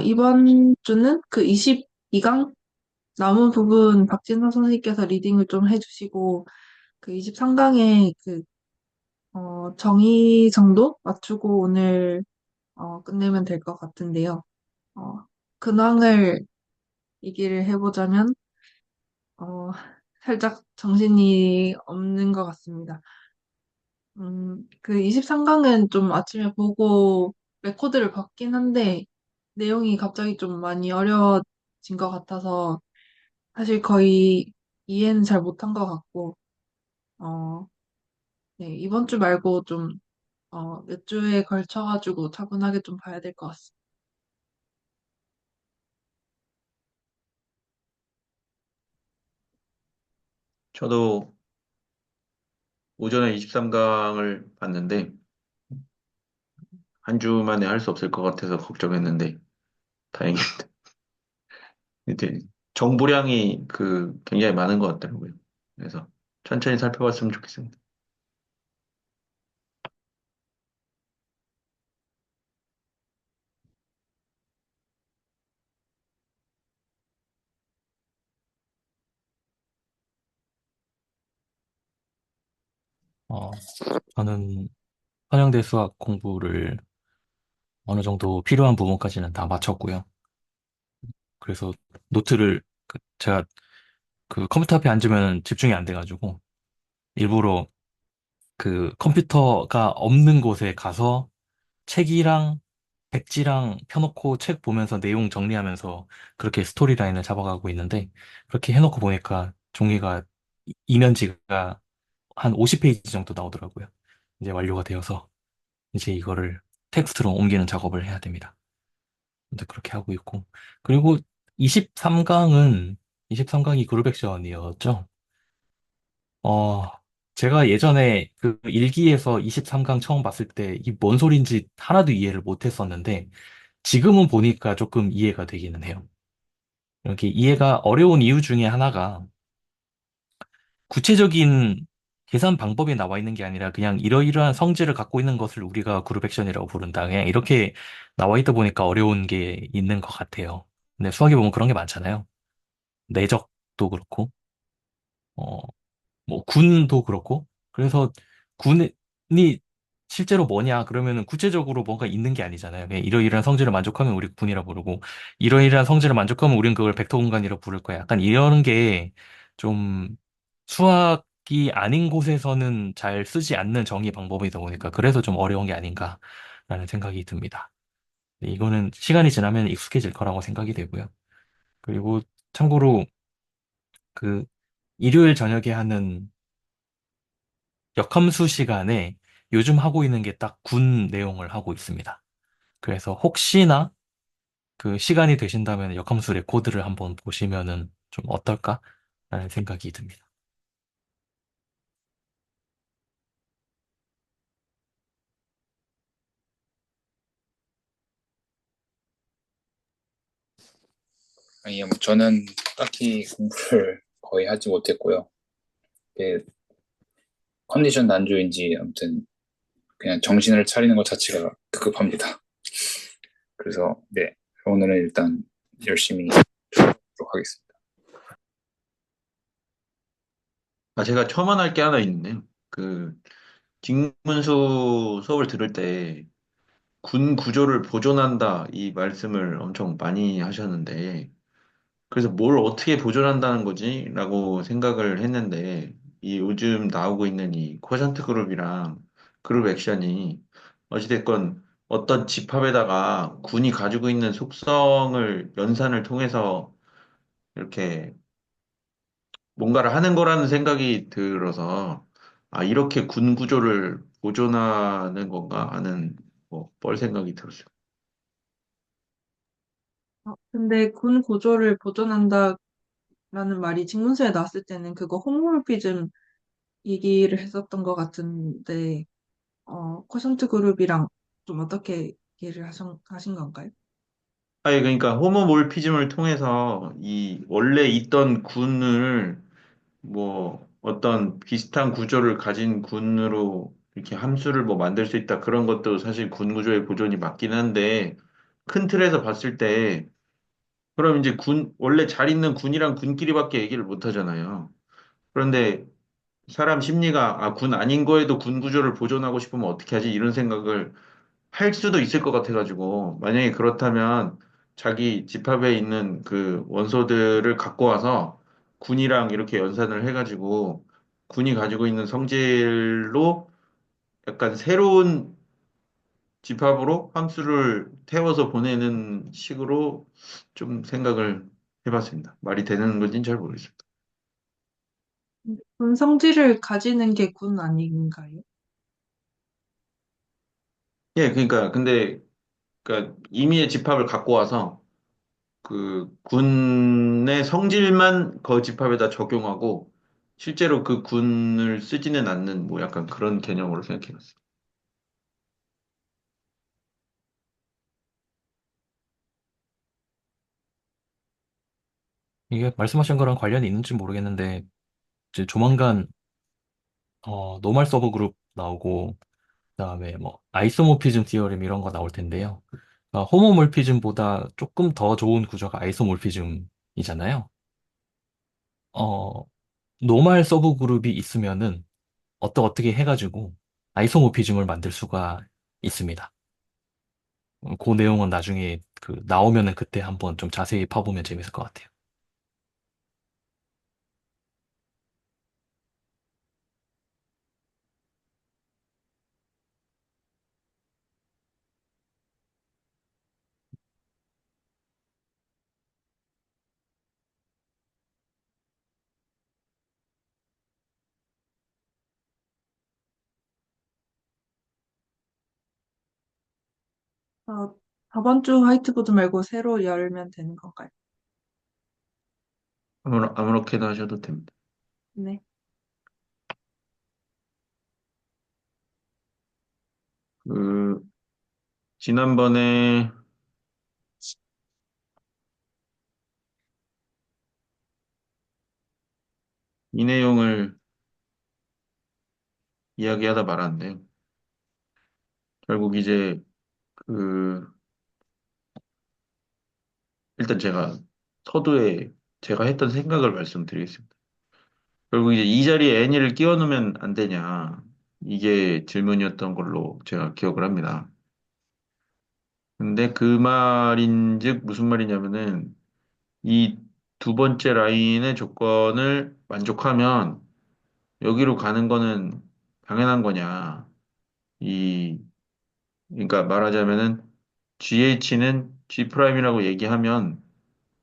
이번 주는 그 22강 남은 부분 박진서 선생님께서 리딩을 좀 해주시고, 그 23강의 정의 정도 맞추고 오늘, 끝내면 될 것 같은데요. 어, 근황을 얘기를 해보자면, 어, 살짝 정신이 없는 것 같습니다. 그 23강은 좀 아침에 보고 레코드를 봤긴 한데, 내용이 갑자기 좀 많이 어려워진 것 같아서, 사실 거의 이해는 잘 못한 것 같고, 어, 네, 이번 주 말고 좀, 몇 주에 걸쳐가지고 차분하게 좀 봐야 될 것 같습니다. 저도 오전에 23강을 봤는데 한 주 만에 할 수 없을 것 같아서 걱정했는데 다행히 이제 정보량이 굉장히 많은 것 같더라고요. 그래서 천천히 살펴봤으면 좋겠습니다. 어, 저는 선형대 수학 공부를 어느 정도 필요한 부분까지는 다 마쳤고요. 그래서 노트를 제가 그 컴퓨터 앞에 앉으면 집중이 안 돼가지고 일부러 그 컴퓨터가 없는 곳에 가서 책이랑 백지랑 펴놓고 책 보면서 내용 정리하면서 그렇게 스토리라인을 잡아가고 있는데 그렇게 해놓고 보니까 종이가 이면지가 한 50페이지 정도 나오더라고요. 이제 완료가 되어서 이제 이거를 텍스트로 옮기는 작업을 해야 됩니다. 근데 그렇게 하고 있고. 그리고 23강이 그룹 액션이었죠. 어, 제가 예전에 그 일기에서 23강 처음 봤을 때 이 뭔 소린지 하나도 이해를 못 했었는데 지금은 보니까 조금 이해가 되기는 해요. 이렇게 이해가 어려운 이유 중에 하나가 구체적인 계산 방법이 나와 있는 게 아니라 그냥 이러이러한 성질을 갖고 있는 것을 우리가 그룹 액션이라고 부른다. 그냥 이렇게 나와 있다 보니까 어려운 게 있는 것 같아요. 근데 수학에 보면 그런 게 많잖아요. 내적도 그렇고, 어, 뭐 군도 그렇고. 그래서 군이 실제로 뭐냐 그러면은 구체적으로 뭔가 있는 게 아니잖아요. 그냥 이러이러한 성질을 만족하면 우리 군이라 부르고 이러이러한 성질을 만족하면 우린 그걸 벡터 공간이라 부를 거야. 약간 이런 게 좀 수학이 아닌 곳에서는 잘 쓰지 않는 정의 방법이다 보니까 그래서 좀 어려운 게 아닌가라는 생각이 듭니다. 이거는 시간이 지나면 익숙해질 거라고 생각이 되고요. 그리고 참고로 그 일요일 저녁에 하는 역함수 시간에 요즘 하고 있는 게 딱 군 내용을 하고 있습니다. 그래서 혹시나 그 시간이 되신다면 역함수 레코드를 한번 보시면은 좀 어떨까라는 생각이 듭니다. 아니요, 뭐 저는 딱히 공부를 거의 하지 못했고요. 이게 컨디션 난조인지 아무튼 그냥 정신을 차리는 것 자체가 급급합니다. 그래서 네, 오늘은 일단 열심히 하도록 하겠습니다. 제가 첨언할 게 하나 있는데요. 직문수 수업을 들을 때 군 구조를 보존한다 이 말씀을 엄청 많이 하셨는데 그래서 뭘 어떻게 보존한다는 거지? 라고 생각을 했는데, 이 요즘 나오고 있는 이 쿼션트 그룹이랑 그룹 액션이 어찌됐건 어떤 집합에다가 군이 가지고 있는 속성을 연산을 통해서 이렇게 뭔가를 하는 거라는 생각이 들어서, 이렇게 군 구조를 보존하는 건가 하는 뻘 생각이 들었어요. 근데 군 구조를 보존한다라는 말이 직문서에 나왔을 때는 그거 홈모르피즘 얘기를 했었던 것 같은데, 쿼션트 그룹이랑 좀 어떻게 얘기를 하신 건가요? 그러니까 호모몰피즘을 통해서 이 원래 있던 군을 어떤 비슷한 구조를 가진 군으로 이렇게 함수를 만들 수 있다. 그런 것도 사실 군 구조의 보존이 맞긴 한데, 큰 틀에서 봤을 때, 그럼 이제 원래 잘 있는 군이랑 군끼리밖에 얘기를 못 하잖아요. 그런데 사람 심리가, 군 아닌 거에도 군 구조를 보존하고 싶으면 어떻게 하지? 이런 생각을 할 수도 있을 것 같아가지고, 만약에 그렇다면 자기 집합에 있는 그 원소들을 갖고 와서 군이랑 이렇게 연산을 해가지고, 군이 가지고 있는 성질로 약간 새로운 집합으로 함수를 태워서 보내는 식으로 좀 생각을 해봤습니다. 말이 되는 건지는 잘 모르겠습니다. 군 성질을 가지는 게 군 아닌가요? 예, 그러니까 근데 그러니까 임의의 집합을 갖고 와서 그 군의 성질만 그 집합에다 적용하고 실제로 그 군을 쓰지는 않는 뭐 약간 그런 개념으로 생각해봤어요. 이게 말씀하신 거랑 관련이 있는지 모르겠는데, 이제 조만간, 노멀 서브 그룹 나오고, 그다음에 뭐, 아이소모피즘 티어렘 이런 거 나올 텐데요. 호모몰피즘보다 조금 더 좋은 구조가 아이소몰피즘이잖아요. 어, 노멀 서브 그룹이 있으면은, 어떻게 해가지고, 아이소모피즘을 만들 수가 있습니다. 그 내용은 나중에 나오면은 그때 한번 좀 자세히 파보면 재밌을 것 같아요. 어, 저번 주 화이트보드 말고 새로 열면 되는 건가요? 아무렇게나 하셔도 됩니다. 네. 그 지난번에 이 내용을 이야기하다 말았는데요. 결국 이제 그 일단 제가 서두에 제가 했던 생각을 말씀드리겠습니다. 결국 이제 이 자리에 애니를 끼워 넣으면 안 되냐. 이게 질문이었던 걸로 제가 기억을 합니다. 근데 그 말인즉 무슨 말이냐면은 이 두 번째 라인의 조건을 만족하면 여기로 가는 거는 당연한 거냐. 이 그러니까 말하자면은 GH는 G 프라임이라고 얘기하면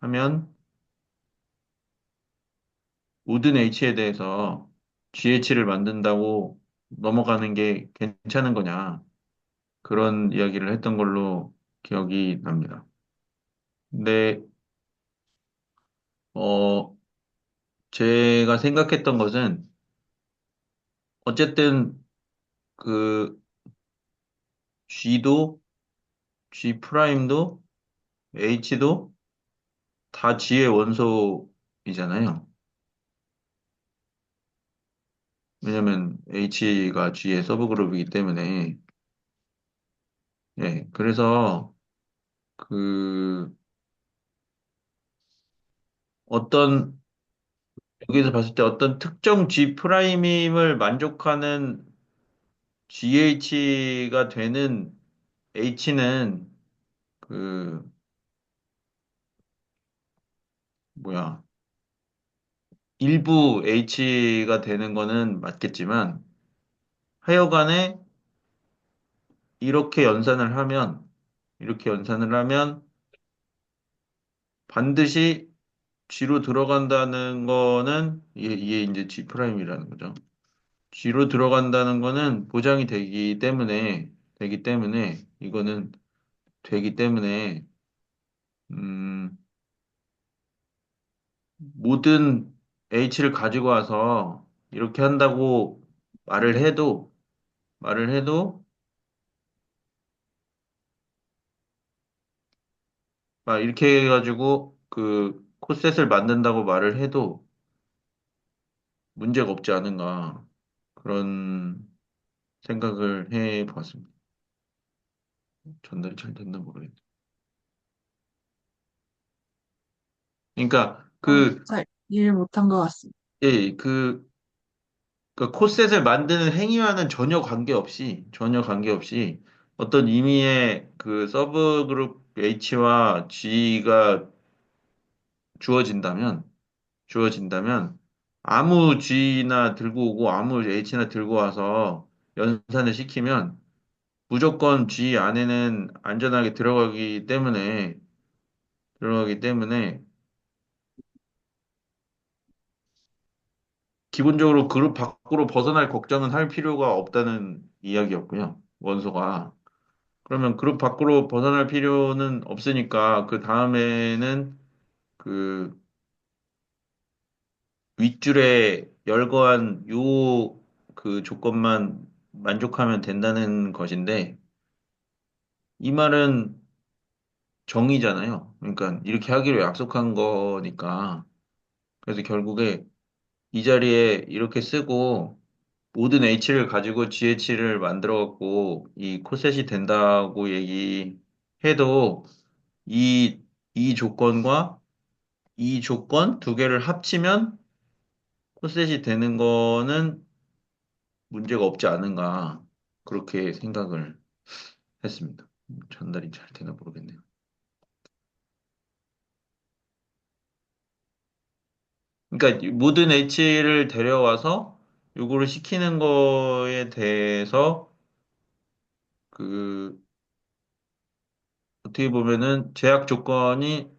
하면 모든 H에 대해서 GH를 만든다고 넘어가는 게 괜찮은 거냐. 그런 이야기를 했던 걸로 기억이 납니다. 근데, 어, 제가 생각했던 것은 어쨌든 그 G도 G 프라임도 H도 다 G의 원소이잖아요. 왜냐면 H가 G의 서브그룹이기 때문에. 예, 그래서 그 어떤 여기서 봤을 때 어떤 특정 G 프라임임을 만족하는 GH가 되는 H는 그 뭐야 일부 H가 되는 거는 맞겠지만 하여간에 이렇게 연산을 하면 이렇게 연산을 하면 반드시 G로 들어간다는 거는 이게 이제 G 프라임이라는 거죠. G로 들어간다는 거는 보장이 되기 때문에 이거는 되기 때문에 음, 모든 H를 가지고 와서 이렇게 한다고 말을 해도 말을 해도 막 이렇게 해가지고 그 코셋을 만든다고 말을 해도 문제가 없지 않은가 그런 생각을 해 보았습니다. 전달이 잘 됐나 모르겠네. 그러니까 잘 이해를 못한 것 같습니다. 예, 그 코셋을 만드는 행위와는 전혀 관계없이 어떤 임의의 그 서브 그룹 H와 G가 주어진다면, 주어진다면 아무 G나 들고 오고 아무 H나 들고 와서 연산을 시키면 무조건 G 안에는 안전하게 들어가기 때문에 기본적으로 그룹 밖으로 벗어날 걱정은 할 필요가 없다는 이야기였고요. 원소가. 그러면 그룹 밖으로 벗어날 필요는 없으니까 그 다음에는 그 윗줄에 열거한 요 그 조건만 만족하면 된다는 것인데 이 말은 정의잖아요. 그러니까 이렇게 하기로 약속한 거니까. 그래서 결국에 이 자리에 이렇게 쓰고 모든 H를 가지고 GH를 만들어 갖고 이 코셋이 된다고 얘기해도 이, 이 조건과 이 조건 두 개를 합치면 코셋이 되는 거는 문제가 없지 않은가 그렇게 생각을 했습니다. 전달이 잘 되나 모르겠네요. 그러니까 모든 H를 데려와서 요거를 시키는 거에 대해서 그 어떻게 보면은 제약 조건이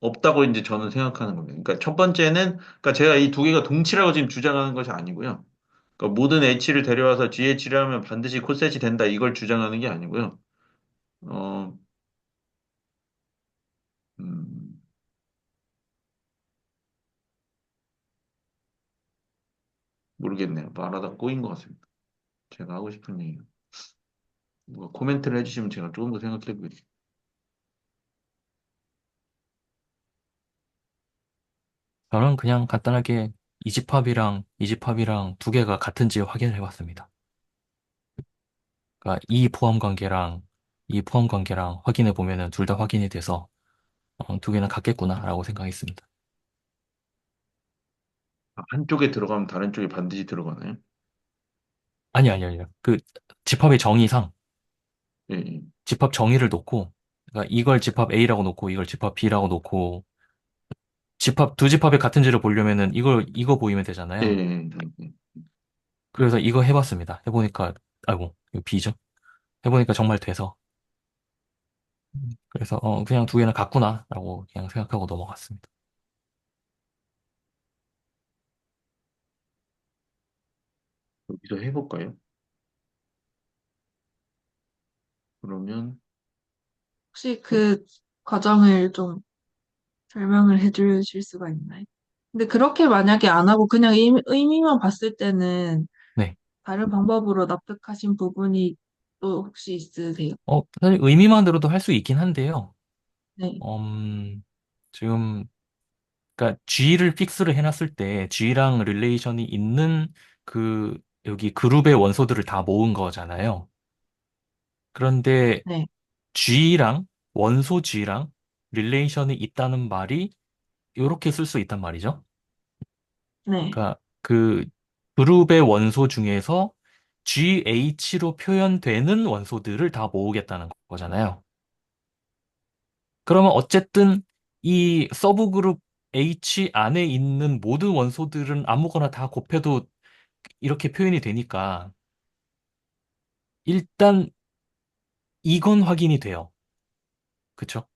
없다고 이제 저는 생각하는 겁니다. 그러니까 첫 번째는 그러니까 제가 이 두 개가 동치라고 지금 주장하는 것이 아니고요. 그러니까 모든 H를 데려와서 GH를 하면 반드시 콜셋이 된다 이걸 주장하는 게 아니고요. 어, 음, 모르겠네요. 말하다 꼬인 것 같습니다. 제가 하고 싶은 얘기. 누가 코멘트를 해주시면 제가 조금 더 생각해 보겠습니다. 저는 그냥 간단하게 이집합이랑 두 개가 같은지 확인을 해봤습니다. 그러니까 이 포함 관계랑 확인해 보면은 둘 다 확인이 돼서 두 개는 같겠구나라고 생각했습니다. 한쪽에 들어가면 다른 쪽에 반드시 들어가나요? 아니요. 그 집합의 정의상 예, 예, 집합 정의를 놓고 그러니까 이걸 집합 A라고 놓고 이걸 집합 B라고 놓고 두 집합의 같은지를 보려면은 이거 보이면 예, 되잖아요. 예, 예. 그래서 이거 해봤습니다. 해보니까 아이고 이거 B죠. 해보니까 정말 돼서 그래서 그냥 두 개는 같구나라고 그냥 생각하고 넘어갔습니다. 여기서 해볼까요? 그러면 혹시 그 과정을 좀 설명을 해주실 수가 있나요? 근데 그렇게 만약에 안 하고 그냥 의미만 봤을 때는 네. 다른 방법으로 납득하신 부분이 또 혹시 있으세요? 사실 의미만으로도 할 수 있긴 한데요. 네, 지금 그러니까 G를 픽스를 해놨을 때 G랑 릴레이션이 있는 그 여기 그룹의 원소들을 다 모은 거잖아요. 그런데 네, G랑 원소 G랑 릴레이션이 있다는 말이 이렇게 쓸 수 있단 말이죠. 네, 그러니까 그 그룹의 원소 중에서 GH로 표현되는 원소들을 다 모으겠다는 거잖아요. 그러면 어쨌든 이 서브그룹 H 안에 있는 모든 원소들은 아무거나 다 곱해도 이렇게 표현이 되니까 일단 이건 확인이 돼요. 그쵸?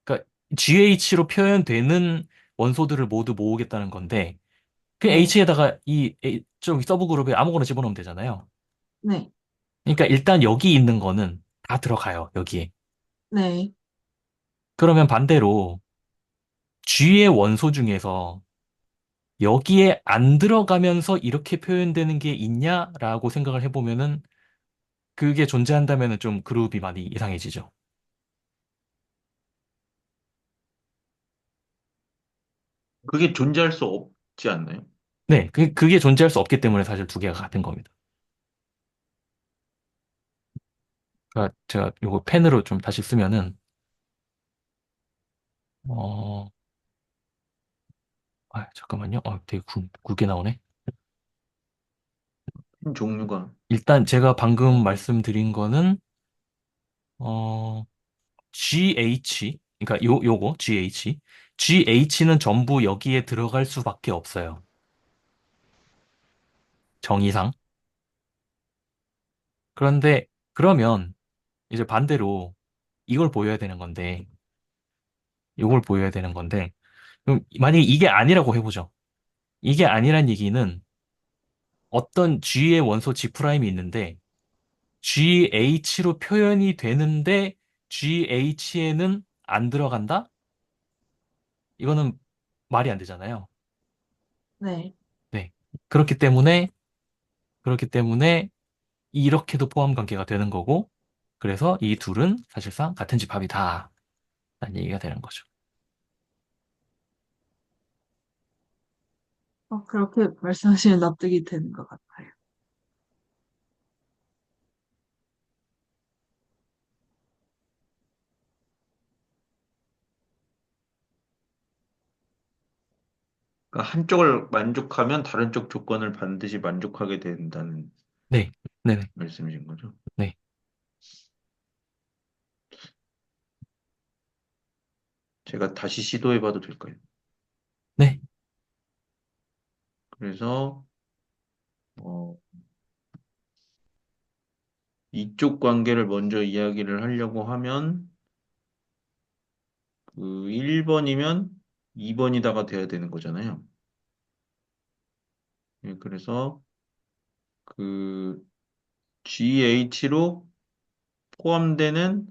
그러니까 GH로 표현되는 원소들을 모두 모으겠다는 건데 그 네, H에다가 저기 서브그룹에 아무거나 집어넣으면 되잖아요. 네, 그러니까 일단 여기 있는 거는 다 들어가요, 여기에. 네, 그러면 반대로 G의 원소 중에서 여기에 안 들어가면서 이렇게 표현되는 게 있냐라고 생각을 해보면은 그게 존재한다면은 좀 그룹이 많이 이상해지죠. 그게 존재할 수 없지 않나요? 네, 그게 존재할 수 없기 때문에 사실 두 개가 같은 겁니다. 그러니까 제가 요거 펜으로 좀 다시 쓰면은 어, 잠깐만요. 되게 굵게 나오네. 핀 종류가 일단 제가 방금 말씀드린 거는, 어, GH, 그러니까 요거, GH. GH는 전부 여기에 들어갈 수밖에 없어요. 정의상. 그런데, 그러면, 이제 반대로, 이걸 보여야 되는 건데, 이걸 보여야 되는 건데, 그럼 만약에 이게 아니라고 해보죠. 이게 아니란 얘기는 어떤 G의 원소 G'이 있는데, GH로 표현이 되는데, GH에는 안 들어간다? 이거는 말이 안 되잖아요. 네. 네. 그렇기 때문에, 그렇기 때문에, 이렇게도 포함 관계가 되는 거고, 그래서 이 둘은 사실상 같은 집합이다. 라는 얘기가 되는 거죠. 그렇게 말씀하시면 납득이 되는 것 같아요. 그러니까 한쪽을 만족하면 다른 쪽 조건을 반드시 만족하게 된다는 네. 네네. 말씀이신 거죠? 네. 제가 다시 시도해봐도 될까요? 네. 그래서 어, 이쪽 관계를 먼저 이야기를 하려고 하면 그 1번이면 2번이다가 돼야 되는 거잖아요. 예, 그래서 그 GH로 포함되는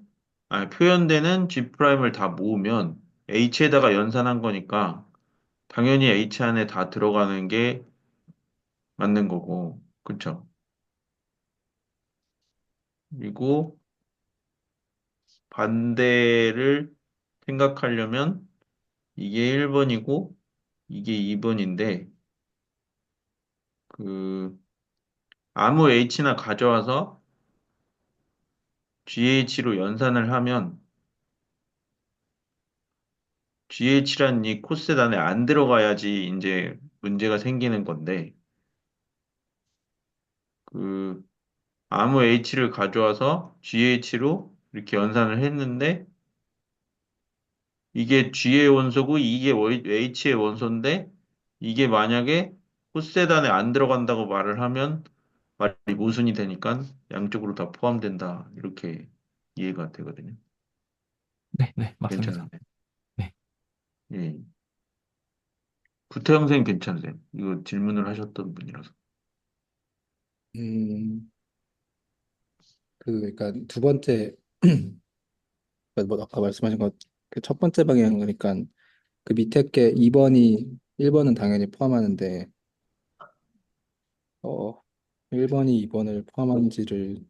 표현되는 G'을 다 모으면 H에다가 연산한 거니까 당연히 H 안에 다 들어가는 게 맞는 거고, 그쵸? 그리고 반대를 생각하려면 이게 1번이고 이게 2번인데 그 아무 H나 가져와서 GH로 연산을 하면 GH란 이 코셋 안에 안 들어가야지 이제 문제가 생기는 건데 그 아무 H를 가져와서 GH로 이렇게 연산을 했는데 이게 G의 원소고 이게 H의 원소인데 이게 만약에 코셋 안에 안 들어간다고 말을 하면 말이 모순이 되니까 양쪽으로 다 포함된다 이렇게 이해가 되거든요. 네. 네. 맞습니다. 괜찮은데. 네. 예. 구태영 선생님 괜찮으세요? 이거 질문을 하셨던 분이라서. 음, 그러니까 두 번째, 뭐 아까 말씀하신 것, 그 첫 번째 방향, 그러니까 그 밑에 게 2번이, 1번은 당연히 포함하는데, 어, 1번이 2번을 포함하는지를,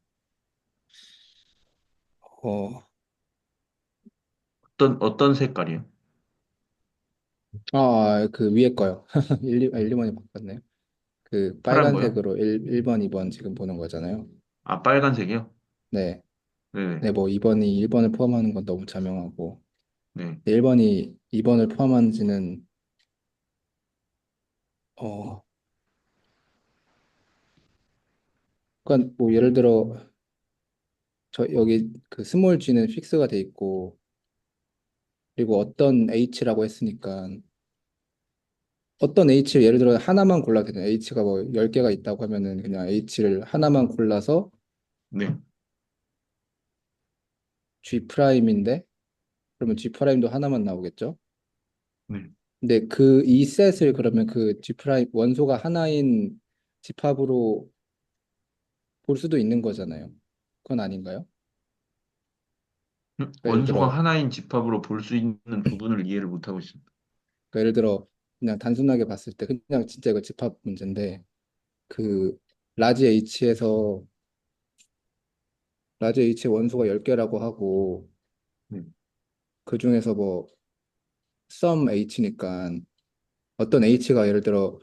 어, 어떤 색깔이요? 그 위에 거요. 1, 2번이 바꿨네요. 그 파란 거요? 빨간색으로 1번, 2번 지금 보는 거잖아요. 아, 빨간색이요? 네. 네네. 네, 뭐 2번이 1번을 포함하는 건 너무 자명하고, 네. 1번이 2번을 포함하는지는, 어, 그러니까 뭐 예를 들어, 저 여기 그 스몰 g는 픽스가 돼 있고 그리고 어떤 h라고 했으니까 어떤 h를 예를 들어 하나만 골라도 되잖아요. h가 뭐 10개가 있다고 하면은 그냥 h를 하나만 골라서 네. g 프라임인데 그러면 g 프라임도 하나만 나오겠죠. 네. 근데 그 이 셋을 그러면 그 g 프라임 원소가 하나인 집합으로 볼 수도 있는 거잖아요. 그건 아닌가요? 그러니까 예를 원소가 들어 하나인 집합으로 볼 수 있는 부분을 이해를 못하고 있습니다. 그러니까 예를 들어 그냥 단순하게 봤을 때 그냥 진짜 이거 집합 문제인데 그 라지 H에서 라지 H의 원소가 10개라고 하고 네. 그 중에서 뭐 sum H니까 어떤 H가 예를 들어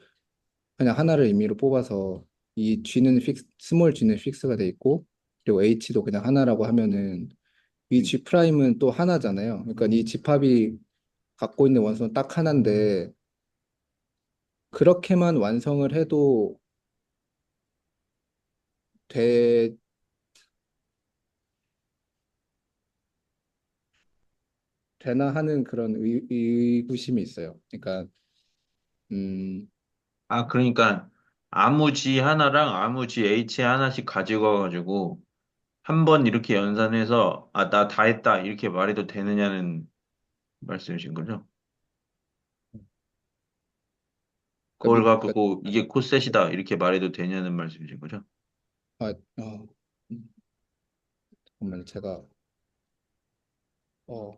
그냥 하나를 임의로 뽑아서 이 G는 스몰 G는 픽스가 돼 있고 그리고 H도 그냥 하나라고 하면은 이 네. G 프라임은 또 하나잖아요. 그러니까 이 집합이 갖고 있는 원소는 딱 하나인데 그렇게만 완성을 해도 되, 되나 하는 그런 의구심이 있어요. 그러니까 음, 아, 그러니까 아무 G 하나랑 아무 GH 하나씩 가지고 와가지고 한 번 이렇게 연산해서 아, 나 다 했다 이렇게 말해도 되느냐는 말씀이신 거죠? 그걸 그러니까 갖고 이게 코셋이다 이렇게 말해도 되냐는 말씀이신 거죠? 아, 잠깐만 제가 어,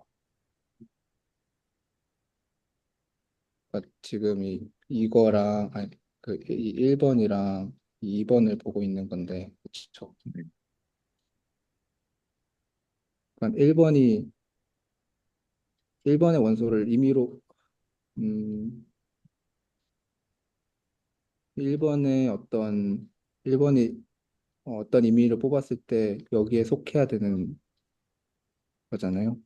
그러니까 지금 이거랑 아니 그 1번이랑 2번을 보고 있는 건데 그쵸? 네. 그러니까 1번의 원소를 임의로 음, 1번의 어떤 1번이 어떤 임의를 뽑았을 때 여기에 속해야 되는 거잖아요.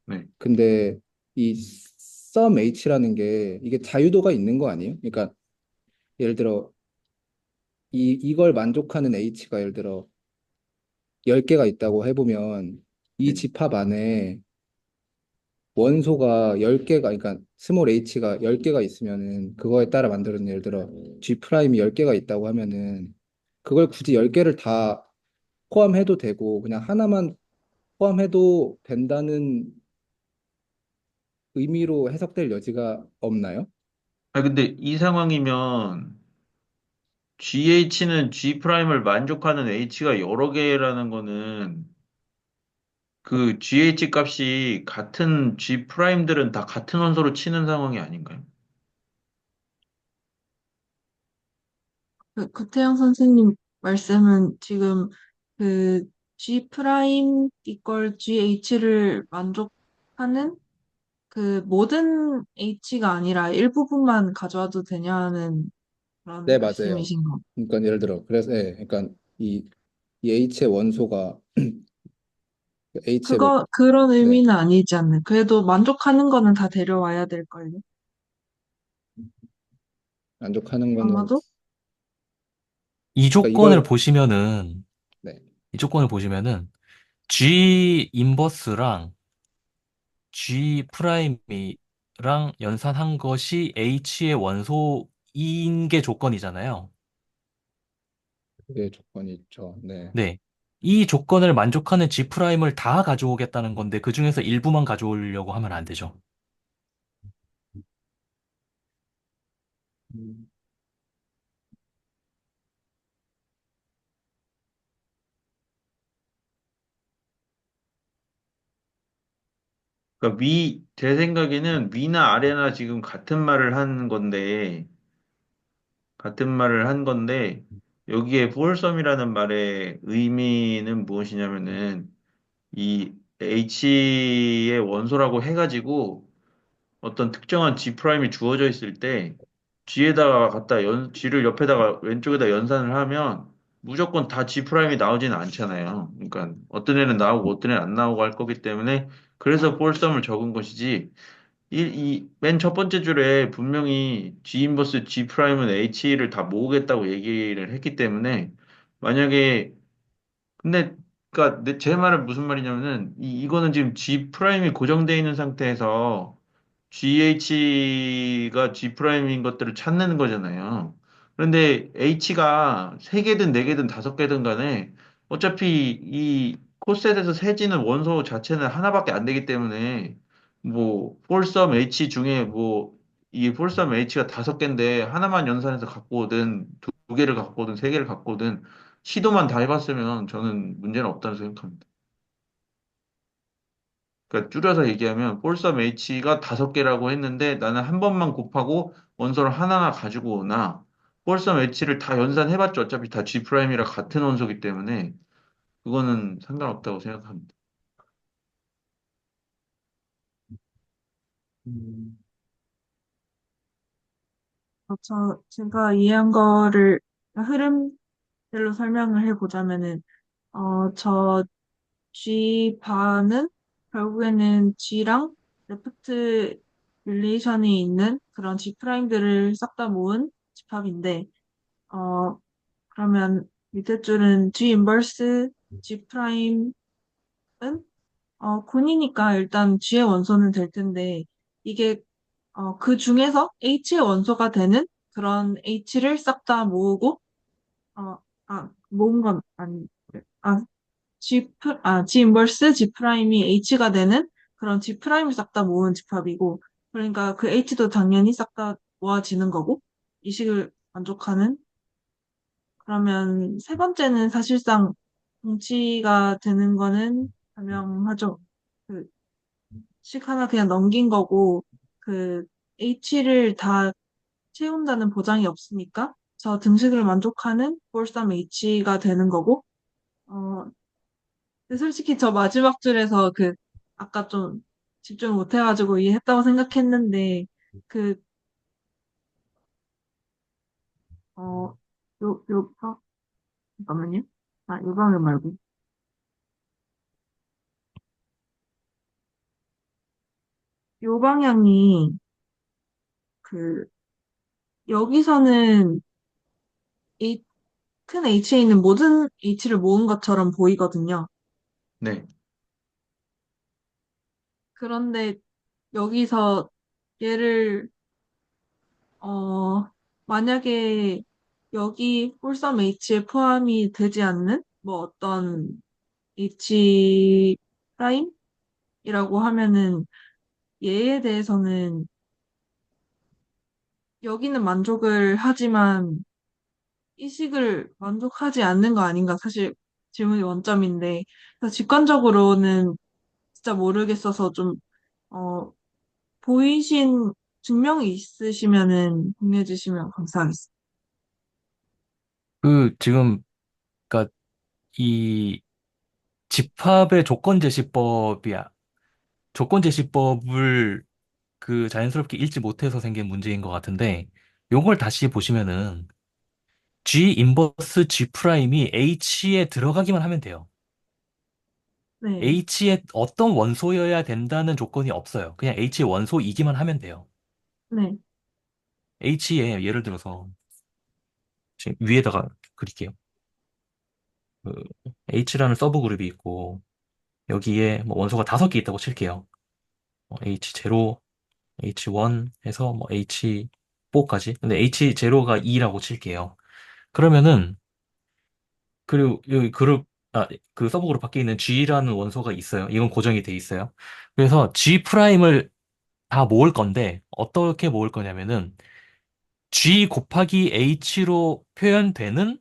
네. 근데 이 sum h라는 게 이게 자유도가 있는 거 아니에요? 그러니까 예를 들어 이걸 만족하는 h가 예를 들어 10개가 있다고 해보면 이 네. 집합 안에 원소가 10개가 그러니까 스몰 h가 10개가 있으면은 그거에 따라 만들어진 예를 들어 G 프라임이 10개가 있다고 하면은 그걸 굳이 10개를 다 포함해도 되고 그냥 하나만 포함해도 된다는 의미로 해석될 여지가 없나요? 아, 근데 이 상황이면 GH는 G 프라임을 만족하는 H가 여러 개라는 거는 그 GH 값이 같은 G 프라임들은 다 같은 원소로 치는 상황이 아닌가요? 구태영 선생님 말씀은 지금 그 G 프라임 이걸 GH를 만족하는 그 모든 H가 아니라 일부분만 가져와도 되냐는 그런 네, 맞아요. 말씀이신 거. 그러니까 예를 들어 그래서 그러니까 이 H의 원소가 H의 뭐 그런 네, 의미는 아니지 않나. 그래도 만족하는 거는 다 데려와야 될걸요. 만족하는 거는 아마도? 이 그러니까 조건을 이걸 보시면은, 네, 이 조건을 보시면은, G 인버스랑 G 프라임이랑 연산한 것이 H의 원소인 게 조건이잖아요. 그게 조건이 있죠. 네. 네. 이 조건을 만족하는 G 프라임을 다 가져오겠다는 건데, 그 중에서 일부만 가져오려고 하면 안 되죠. 음, 그러니까 제 생각에는 위나 아래나 지금 같은 말을 한 건데, 여기에 폴섬이라는 말의 의미는 무엇이냐면은, 이 H의 원소라고 해가지고, 어떤 특정한 G 프라임이 주어져 있을 때, G를 옆에다가 왼쪽에다 연산을 하면, 무조건 다 G 프라임이 나오지는 않잖아요. 그러니까, 어떤 애는 나오고 어떤 애는 안 나오고 할 거기 때문에, 그래서 폴섬을 적은 것이지, 맨 첫 번째 줄에 분명히 G 인버스 G 프라임은 H를 다 모으겠다고 얘기를 했기 때문에 만약에 근데 그러니까 제 말은 무슨 말이냐면은 이거는 지금 G 프라임이 고정되어 있는 상태에서 GH가 G 프라임인 것들을 찾는 거잖아요. 그런데 H가 세개든네개든 다섯 개든 간에 어차피 이 코셋에서 세지는 원소 자체는 하나밖에 안 되기 때문에 뭐 폴섬 H 중에 뭐 이 폴섬 H가 다섯 개인데 하나만 연산해서 갖고 오든 두 개를 갖고 오든 세 개를 갖고 오든 시도만 다 해봤으면 저는 문제는 없다고 생각합니다. 그러니까 줄여서 얘기하면 폴섬 H가 다섯 개라고 했는데 나는 한 번만 곱하고 원소를 하나만 가지고 오나 폴섬 H를 다 연산해봤자 어차피 다 G 프라임이라 같은 원소기 때문에 그거는 상관없다고 생각합니다. 음, 제가 이해한 거를 흐름별로 설명을 해보자면은, 저 G 바는 결국에는 G랑 레프트 릴레이션이 있는 그런 G 프라임들을 싹 다 모은 집합인데, 어, 그러면 밑에 줄은 G 인버스 G 프라임은 군이니까 일단 G의 원소는 될 텐데, 이게 그 중에서 H의 원소가 되는 그런 H를 싹 다 모으고, 모은 건 아니, 아, G 인버스 G 프라임이 H가 되는 그런 G 프라임을 싹 다 모은 집합이고, 그러니까 그 H도 당연히 싹 다 모아지는 거고, 이 식을 만족하는. 그러면 세 번째는 사실상 동치가 되는 거는 분명하죠. 그 식 하나 그냥 넘긴 거고, 그 H를 다 채운다는 보장이 없으니까 저 등식을 만족하는 볼삼 H가 되는 거고, 어, 근데 솔직히 저 마지막 줄에서 아까 좀 집중 못 해가지고 이해했다고 생각했는데, 그, 어, 잠깐만요. 요 방향 말고. 요 방향이, 그, 여기서는 이 큰 H에 있는 모든 H를 모은 것처럼 보이거든요. 네. 그런데 여기서 얘를, 어, 만약에 여기 폴섬 H에 포함이 되지 않는 뭐 어떤 H 프라임이라고 하면은 얘에 대해서는 여기는 만족을 하지만 이 식을 만족하지 않는 거 아닌가 사실 질문이 원점인데 그래서 직관적으로는 진짜 모르겠어서 좀 어, 보이신 증명이 있으시면은 공유해 주시면 감사하겠습니다. 지금, 그니까, 이 집합의 조건 제시법을 자연스럽게 읽지 못해서 생긴 문제인 것 같은데, 요걸 다시 보시면은, G 인버스 G 프라임이 H에 들어가기만 하면 돼요. 네, H의 어떤 원소여야 된다는 조건이 없어요. 그냥 H의 원소이기만 하면 돼요. 네, H에 예를 들어서 지금 위에다가 그릴게요. 그 H라는 서브 그룹이 있고 여기에 뭐 원소가 5개 있다고 칠게요. H0, H1 해서 뭐 H4까지. 근데 H0가 2라고 칠게요. 그러면은 그리고 여기 그 서브 그룹 밖에 있는 G라는 원소가 있어요. 이건 고정이 돼 있어요. 그래서 G 프라임을 다 모을 건데 어떻게 모을 거냐면은 G 곱하기 H로 표현되는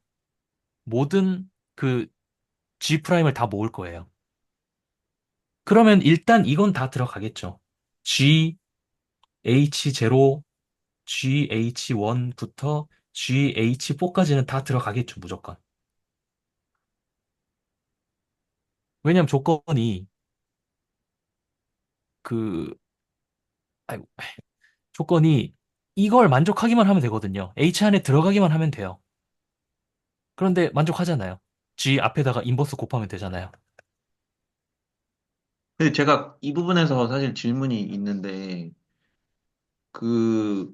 모든 그 G 프라임을 다 모을 거예요. 그러면 일단 이건 다 들어가겠죠. G H0, GH1부터 GH4까지는 다 들어가겠죠, 무조건. 왜냐면 그, 아이고, 조건이 이걸 만족하기만 하면 되거든요. H 안에 들어가기만 하면 돼요. 그런데 만족하잖아요. G 앞에다가 인버스 곱하면 되잖아요. 근데 제가 이 부분에서 사실 질문이 있는데, 그,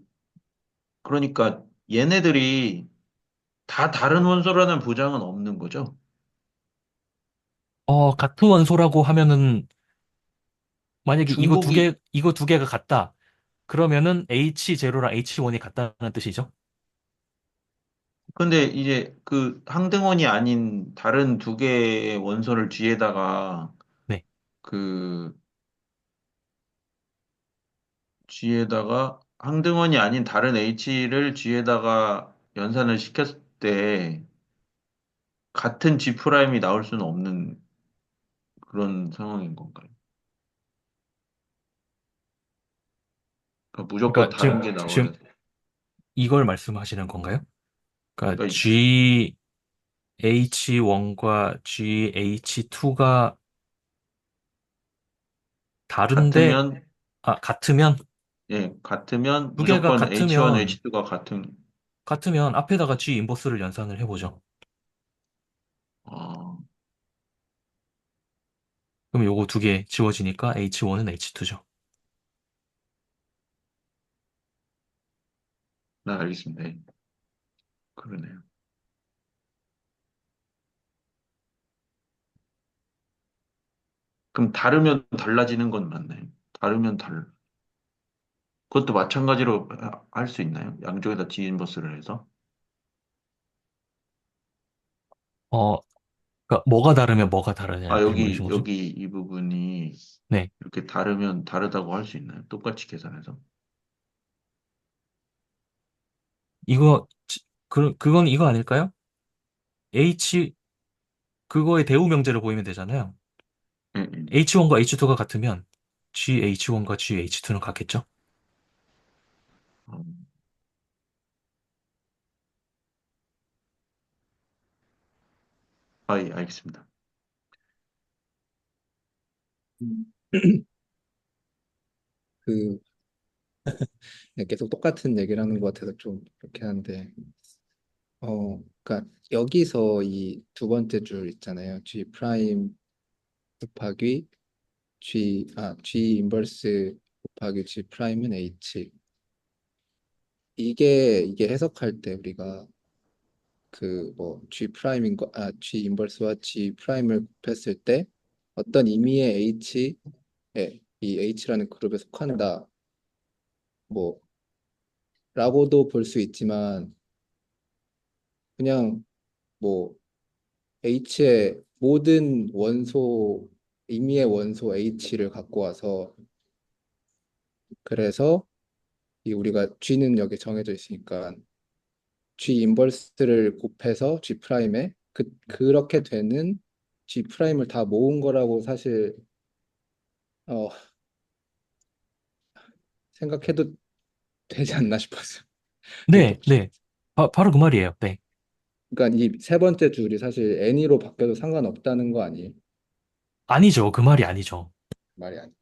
그러니까 얘네들이 다 다른 원소라는 보장은 없는 거죠? 같은 원소라고 하면은 만약에 중복이, 이거 두 개가 같다. 그러면은 H0랑 H1이 같다는 뜻이죠. 근데 이제 그 항등원이 아닌 다른 두 개의 원소를 G에다가 네. 그 G에다가 항등원이 아닌 다른 H를 G에다가 연산을 시켰을 때 같은 G 프라임이 나올 수는 없는 그런 상황인 건가요? 그러니까 무조건 그러니까 다른 게 나와야 지금 돼. 이걸 말씀하시는 건가요? 그러니까 그러니까 GH1과 GH2가 다른데, 같으면 같으면, 예, 같으면 두 개가 무조건 H1, 같으면, H2가 같은 앞에다가 G 인버스를 연산을 해보죠. 아, 그럼 요거 두 개 지워지니까 H1은 H2죠. 나 알겠습니다. 예, 그러네요. 그럼 다르면 달라지는 건 맞나요? 다르면 그것도 마찬가지로 할 수 있나요? 양쪽에다 디인버스를 해서? 어, 그러니까 뭐가 다르면 뭐가 아, 다르냐는 여기, 질문이신 거죠? 여기 이 부분이 네. 이렇게 다르면 다르다고 할 수 있나요? 똑같이 계산해서? 이거, 그건 이거 아닐까요? H, 그거의 대우 명제를 보이면 되잖아요. 예, 예. H1과 H2가 같으면 GH1과 GH2는 같겠죠? 어, 아, 예, 알겠습니다. 음, 그 계속 똑같은 얘기를 하는 것 같아서 좀 그렇게 하는데 그러니까 여기서 이 두 번째 줄 있잖아요. G 프라임 곱하기 G 인버스 곱하기 G 프라임은 H. 이게 해석할 때 우리가 그 뭐 G 프라임인 G 인버스와 G 프라임을 곱했을 때 어떤 의미의 H에 이 H라는 그룹에 속한다 뭐 라고도 볼 수 있지만 그냥 뭐 H의 모든 원소 임의의 원소 H를 갖고 와서 그래서 이 우리가 G는 여기 정해져 있으니까 G 인버스를 곱해서 G 프라임에 그렇게 되는 G 프라임을 다 모은 거라고 사실 어, 생각해도 되지 않나 싶었어요. 네, 그러니까 네. 바로 그 말이에요. 네. 그러니까 이 세 번째 줄이 사실 N이로 바뀌어도 상관없다는 거 아니에요? 아니죠. 그 말이 아니죠. 말이 아니에요.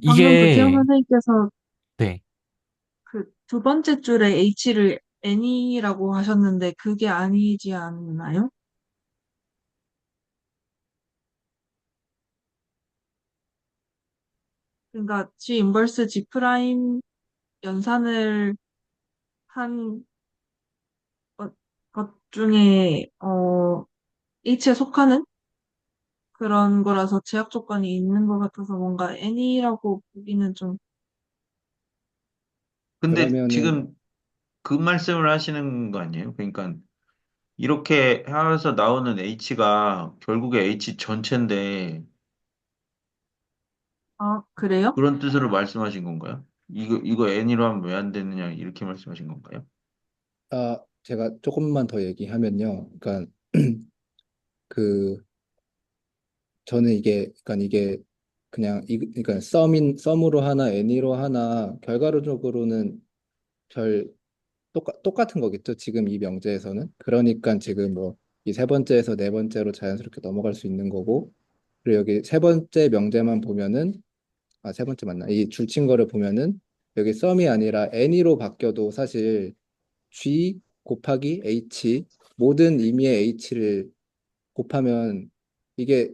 방금 구태영 이게, 선생님께서 네. 그 두 번째 줄에 H를 N이라고 하셨는데 그게 아니지 않나요? 그러니까 G 인버스 G 프라임 연산을 한 것 중에 H에 속하는 그런 거라서 제약 조건이 있는 것 같아서 뭔가 N이라고 보기는 좀 근데 그러면은 지금 그 말씀을 하시는 거 아니에요? 그러니까 이렇게 해서 나오는 H가 결국에 H 전체인데 그래요? 그런 뜻으로 말씀하신 건가요? 이거 N으로 하면 왜 안 되느냐 이렇게 말씀하신 건가요? 제가 조금만 더 얘기하면요. 그러니까 그 저는 이게 그냥 그러니까 썸으로 하나 N으로 하나 결과론적으로는 별 똑같은 거겠죠. 지금 이 명제에서는. 그러니까 지금 뭐 이 세 번째에서 네 번째로 자연스럽게 넘어갈 수 있는 거고 그리고 여기 세 번째 명제만 보면은 세 번째 맞나? 이 줄친 거를 보면은 여기 썸이 아니라 N으로 바뀌어도 사실 G 곱하기 H 모든 의미의 H를 곱하면 이게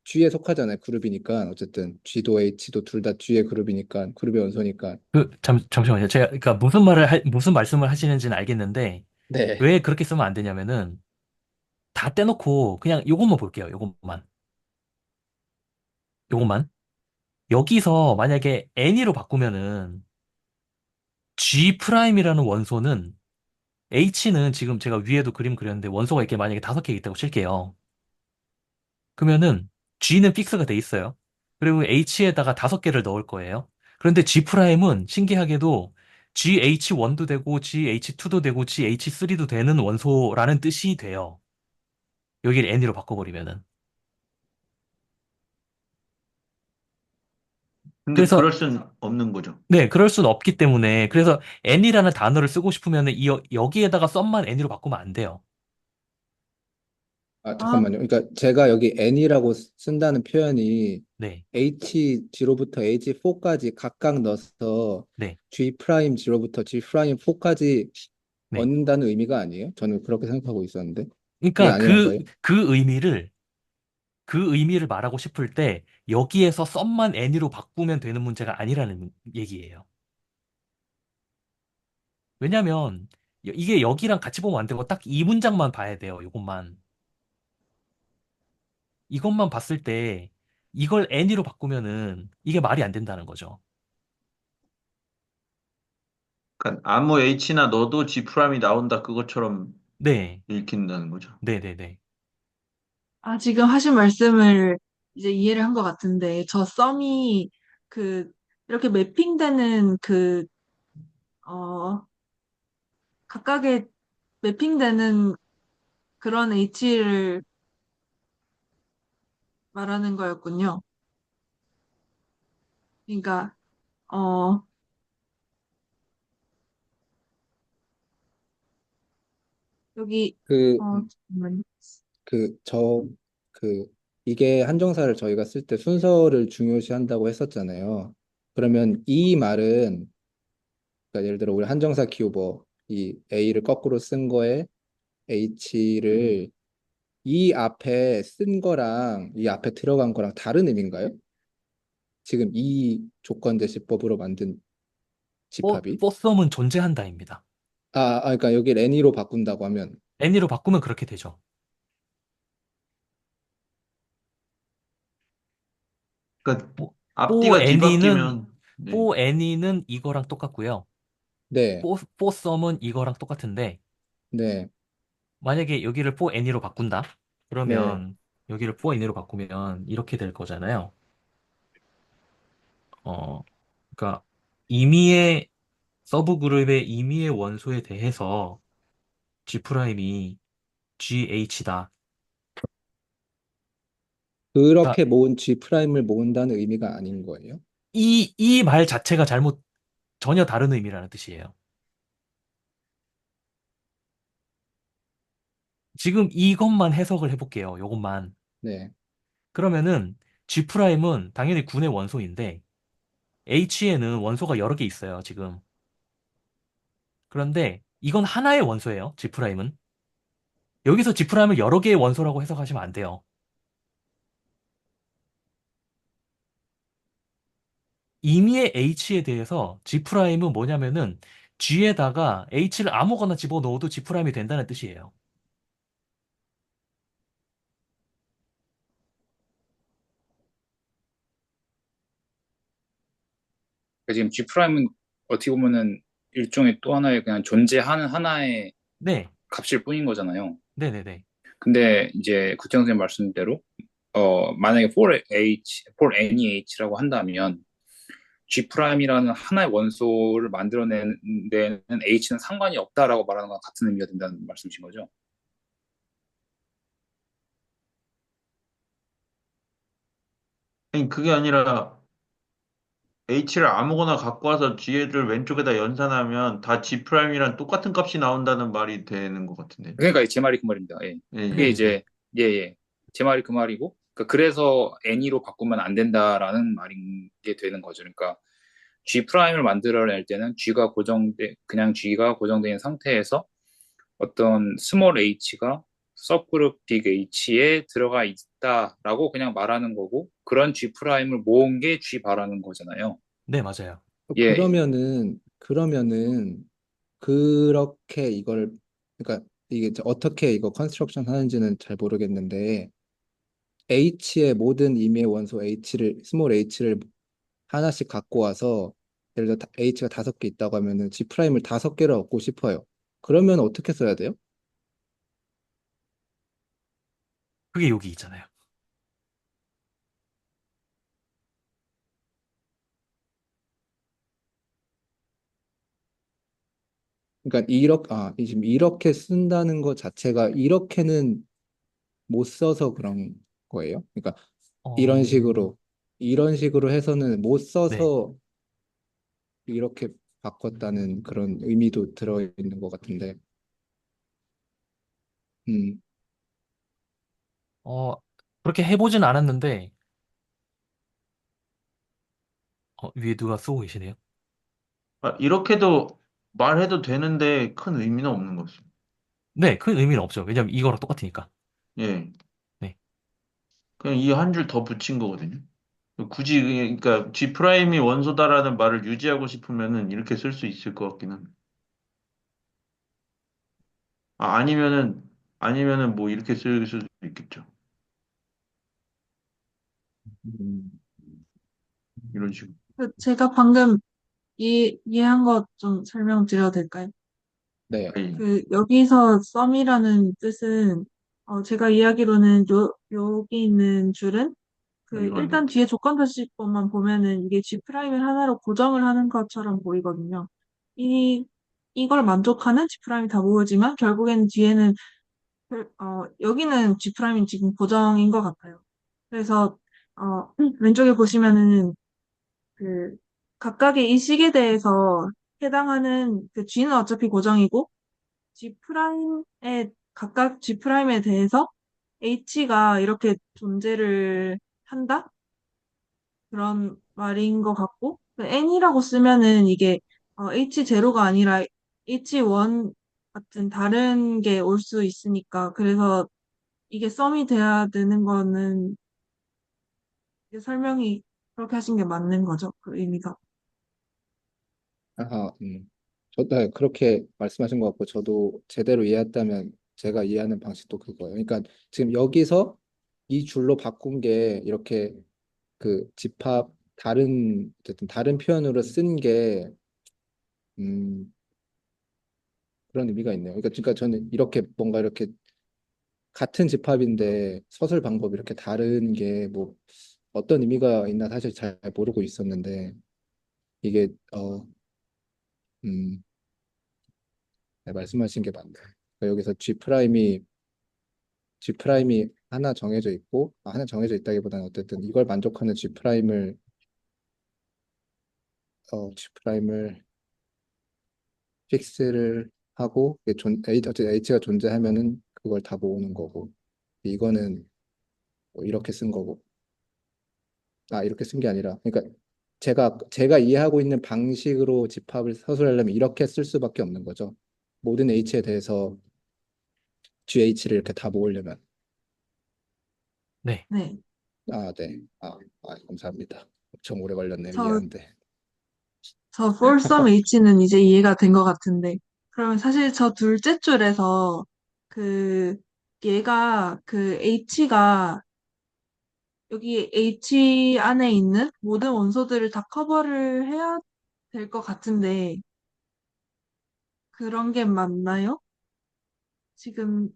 G에 속하잖아요. 그룹이니까 어쨌든 G도 H도 둘 다 G의 그룹이니까 그룹의 원소니까. 잠시만요. 제가, 그러니까 무슨 말씀을 하시는지는 알겠는데, 네. 왜 그렇게 쓰면 안 되냐면은, 다 떼놓고, 그냥 요것만 볼게요. 요것만. 여기서 만약에 N으로 바꾸면은, G 프라임이라는 원소는, H는 지금 제가 위에도 그림 그렸는데, 원소가 이렇게 만약에 5개 있다고 칠게요. 그러면은 G는 픽스가 돼 있어요. 그리고 H에다가 5개를 넣을 거예요. 그런데 G 프라임은 신기하게도 GH1도 되고 GH2도 되고 GH3도 되는 원소라는 뜻이 돼요. 여기를 N으로 바꿔버리면은. 근데 그래서 그럴 순 없는 거죠. 네, 그럴 수는 없기 때문에 그래서 N이라는 단어를 쓰고 싶으면은 여기에다가 썸만 N으로 바꾸면 안 돼요. 아, 잠깐만요. 그러니까 제가 여기 N이라고 쓴다는 표현이 네, H0부터 H4까지 각각 넣어서 네, G 프라임 0부터 G 프라임 4까지 네. 얻는다는 의미가 아니에요? 저는 그렇게 생각하고 있었는데 그게 그러니까 아니라서요? 그 의미를 말하고 싶을 때 여기에서 썸만 N으로 바꾸면 되는 문제가 아니라는 얘기예요. 왜냐면 이게 여기랑 같이 보면 안 되고 딱 이 문장만 봐야 돼요. 이것만. 이것만 봤을 때 이걸 any로 바꾸면은 이게 말이 안 된다는 거죠. 그러니까 아무 H나 넣어도 G 프라임이 나온다 그것처럼 네. 읽힌다는 거죠. 네네네. 아, 지금 하신 말씀을 이제 이해를 한 것 같은데, 저 썸이 그, 이렇게 매핑되는 어, 각각의 매핑되는 그런 H를 말하는 거였군요. 그러니까, 어, 여기, 그, 잠깐만요. 그, 저, 그, 이게 한정사를 저희가 쓸 때 순서를 중요시한다고 했었잖아요. 그러면 이 말은, 그러니까 예를 들어 우리 한정사 기호 뭐, 이 A를 거꾸로 쓴 거에 H를 이 앞에 쓴 거랑 이 앞에 들어간 거랑 다른 의미인가요? 지금 이 조건 대시법으로 만든 집합이? 포썸은 존재한다입니다. 그러니까 여기 애니로 바꾼다고 하면, any로 바꾸면 그렇게 되죠. 그러니까 뽀, 뽀 앞뒤가 any는 뒤바뀌면 네. 뽀 any는 이거랑 똑같고요. 네, 포썸은 이거랑 똑같은데 네, 만약에 여기를 뽀 any로 바꾼다. 네. 그러면 여기를 뽀 any로 바꾸면 이렇게 될 거잖아요. 어, 그러니까 임의의 서브 그룹의 임의의 원소에 대해서 G 프라임이 GH다. 그러니까 그렇게 모은 G 프라임을 모은다는 의미가 아닌 거예요? 이 말 자체가 전혀 다른 의미라는 뜻이에요. 지금 이것만 해석을 해볼게요. 요것만. 네, 그러면은 G 프라임은 당연히 군의 원소인데 H에는 원소가 여러 개 있어요, 지금. 그런데 이건 하나의 원소예요, G 프라임은. 여기서 G 프라임을 여러 개의 원소라고 해석하시면 안 돼요. 임의의 H에 대해서 G 프라임은 뭐냐면은 G에다가 H를 아무거나 집어넣어도 G 프라임이 된다는 뜻이에요. 그러니까 지금 G 프라임은 어떻게 보면은 일종의 또 하나의 그냥 존재하는 하나의 네, 값일 뿐인 거잖아요. 네네네. 근데 이제 구태영 선생님 말씀대로 만약에 for any h라고 한다면 G 프라임이라는 하나의 원소를 만들어내는 데는 h는 상관이 없다라고 말하는 거랑 같은 의미가 된다는 말씀이신 거죠? 아니 그게 아니라 H를 아무거나 갖고 와서 G를 왼쪽에다 연산하면 다 G 프라임이랑 똑같은 값이 나온다는 말이 되는 것 같은데. 그러니까 제 말이 그 말입니다. 예. 예, 그게 예. 네네네. 이제 예, 예. 제 말이 그 말이고 그래서 any로 바꾸면 안 된다라는 말인 게 되는 거죠. 그러니까 G 프라임을 만들어낼 때는 그냥 G가 고정된 상태에서 어떤 스몰 h가 서브그룹 빅 H에 들어가 있다라고 그냥 말하는 거고 그런 G 프라임을 모은 게 G 바라는 거잖아요. 네, 맞아요. 예. 그러면은 그렇게 이걸, 그러니까 이게 이제 어떻게 이거 컨스트럭션 하는지는 잘 모르겠는데 H의 모든 임의의 원소 스몰 H를 하나씩 갖고 와서 예를 들어 H가 5개 있다고 하면은 G 프라임을 5개를 얻고 싶어요. 그러면 어떻게 써야 돼요? 그게 여기 있잖아요. 그러니까 지금 이렇게 쓴다는 것 자체가 이렇게는 못 써서 그런 거예요. 그러니까 이런 어, 식으로 이런 식으로 해서는 못 네. 써서 이렇게 바꿨다는 그런 의미도 들어있는 것 같은데. 음, 어, 그렇게 해보진 않았는데, 위에 누가 쓰고 계시네요. 이렇게도 말해도 되는데 큰 의미는 없는 거죠. 네, 큰 의미는 없죠. 왜냐면 이거랑 똑같으니까. 예. 네. 그냥 이 한 줄 더 붙인 거거든요. 굳이 그러니까 G 프라임이 원소다라는 말을 유지하고 싶으면은 이렇게 쓸 수 있을 것 같긴 합니다. 아니면은 뭐 이렇게 쓸 수도 있겠죠. 음, 이런 식으로. 제가 방금 이해한 것 좀 설명드려도 될까요? 네. 예. 여기서 썸이라는 뜻은, 제가 이해하기로는 여기 있는 줄은, 네, 이건데. 일단 뒤에 조건 표시법만 보면은 이게 G 프라임을 하나로 고정을 하는 것처럼 보이거든요. 이, 이걸 만족하는 G 프라임이 다 모으지만, 결국에는 뒤에는, 여기는 G 프라임이 지금 고정인 것 같아요. 그래서, 왼쪽에 보시면은, 그, 각각의 이 식에 대해서 해당하는 G는 어차피 고정이고, G 프라임에 각각 G 프라임에 대해서 H가 이렇게 존재를 한다? 그런 말인 것 같고 N이라고 쓰면은 이게 H0가 아니라 H1 같은 다른 게 올 수 있으니까 그래서 이게 썸이 돼야 되는 거는 이게 설명이 그렇게 하신 게 맞는 거죠. 그 의미가. 아, 네, 그렇게 말씀하신 것 같고, 저도 제대로 이해했다면 제가 이해하는 방식도 그거예요. 그러니까 지금 여기서 이 줄로 바꾼 게 이렇게 그 집합 어쨌든 다른 표현으로 쓴 게, 음, 그런 의미가 있네요. 그러니까 저는 이렇게 뭔가 이렇게 같은 집합인데 서술 방법이 이렇게 다른 게 뭐 어떤 의미가 있나 사실 잘 모르고 있었는데, 이게, 음, 네, 말씀하신 게 맞네요. 그러니까 여기서 G 프라임이 하나 정해져 있고, 하나 정해져 있다기보다는 어쨌든 이걸 만족하는 G 프라임을 픽스를 하고, 어쨌든 H가 존재하면은 그걸 다 모으는 거고, 이거는 뭐 이렇게 쓴 거고, 이렇게 쓴 게 아니라, 그러니까 제가 이해하고 있는 방식으로 집합을 서술하려면 이렇게 쓸 수밖에 없는 거죠. 모든 H에 대해서 GH를 이렇게 다 모으려면. 네. 네. 네. 감사합니다. 엄청 오래 걸렸네요, 저, 이해하는데. 저 for some H는 이제 이해가 된 것 같은데 그러면 사실 저 둘째 줄에서 그 얘가 H가 여기 H 안에 있는 모든 원소들을 다 커버를 해야 될 것 같은데, 그런 게 맞나요? 지금,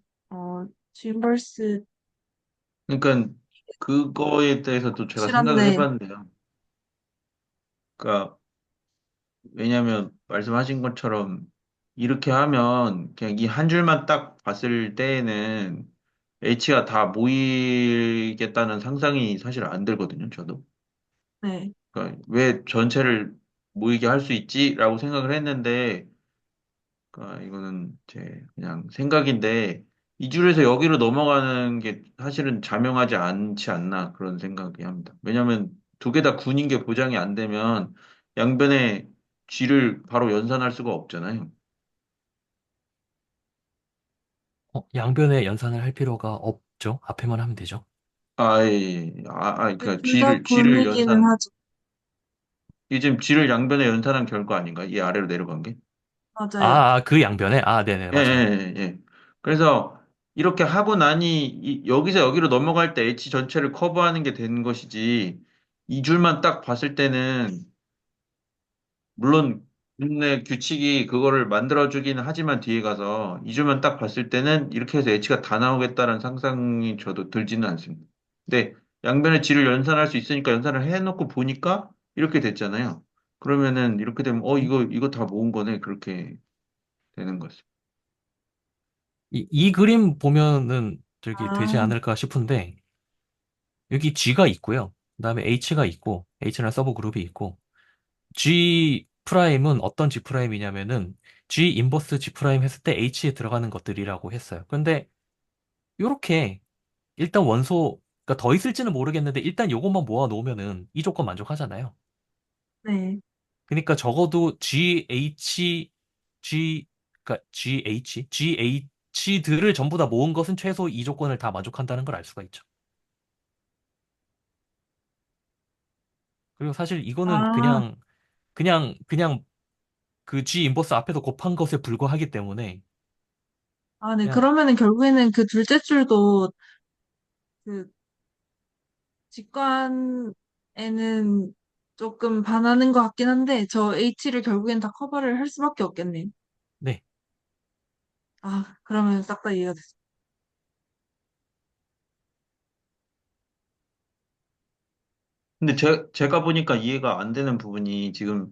짐벌스 그러니까 그거에 대해서도 제가 생각을 확실한데, 해봤는데요. 그러니까 왜냐하면 말씀하신 것처럼 이렇게 하면 그냥 이 한 줄만 딱 봤을 때에는 H가 다 모이겠다는 상상이 사실 안 들거든요, 저도. 네, 그러니까 왜 전체를 모이게 할 수 있지라고 생각을 했는데, 그러니까 이거는 제 그냥 생각인데, 이 줄에서 여기로 넘어가는 게 사실은 자명하지 않지 않나 그런 생각이 합니다. 왜냐하면 두 개 다 군인 게 보장이 안 되면 양변에 쥐를 바로 연산할 수가 없잖아요. 양변에 연산을 할 필요가 없죠. 앞에만 하면 되죠. 예, 예. 그러니까 둘 다 쥐를 군이기는 연산, 하죠. 이게 지금 쥐를 양변에 연산한 결과 아닌가? 이 아래로 내려간 게? 맞아요. 그 양변에? 네네, 예, 맞아요. 예, 예. 예. 그래서 이렇게 하고 나니 여기서 여기로 넘어갈 때 H 전체를 커버하는 게 되는 것이지 이 줄만 딱 봤을 때는 물론 국내 규칙이 그거를 만들어주기는 하지만 뒤에 가서 이 줄만 딱 봤을 때는 이렇게 해서 H가 다 나오겠다는 상상이 저도 들지는 않습니다. 근데 양변의 G를 연산할 수 있으니까 연산을 해놓고 보니까 이렇게 됐잖아요. 그러면은 이렇게 되면 이거 다 모은 거네 그렇게 되는 거죠. 이 그림 보면은 저기 되지 아, 않을까 싶은데, 여기 G가 있고요. 그다음에 H가 있고, H라는 서브 그룹이 있고, G 프라임은 어떤 G 프라임이냐면은, G 인버스 G 프라임 했을 때 H에 들어가는 것들이라고 했어요. 근데, 요렇게, 일단 원소, 그러니까 더 있을지는 모르겠는데, 일단 요것만 모아 놓으면은 이 조건 만족하잖아요. 네. 그러니까 적어도 그러니까 GH들을 전부 다 모은 것은 최소 이 조건을 다 만족한다는 걸 알 수가 있죠. 그리고 사실 이거는 아, 그냥 그 G 인버스 앞에서 곱한 것에 불과하기 때문에 아, 네. 그냥, 그러면은 결국에는 그 둘째 줄도 그 직관에는 조금 반하는 것 같긴 한데, 저 H를 결국엔 다 커버를 할 수밖에 없겠네요. 네. 아, 그러면 싹 다 이해가 됐어요. 근데 제가 보니까 이해가 안 되는 부분이 지금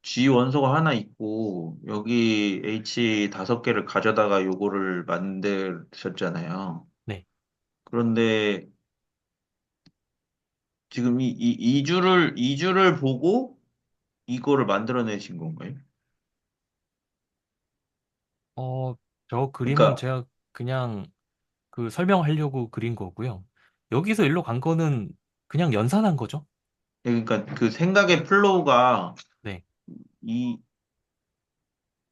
G 원소가 하나 있고 여기 H 5개를 가져다가 요거를 만드셨잖아요. 네. 그런데 지금 이 줄을 보고 이거를 만들어내신 건가요? 어, 저 그림은 그러니까 제가 그냥 그 설명하려고 그린 거고요. 여기서 일로 간 거는 그냥 연산한 거죠. 그러니까 그 생각의 플로우가 네. 이,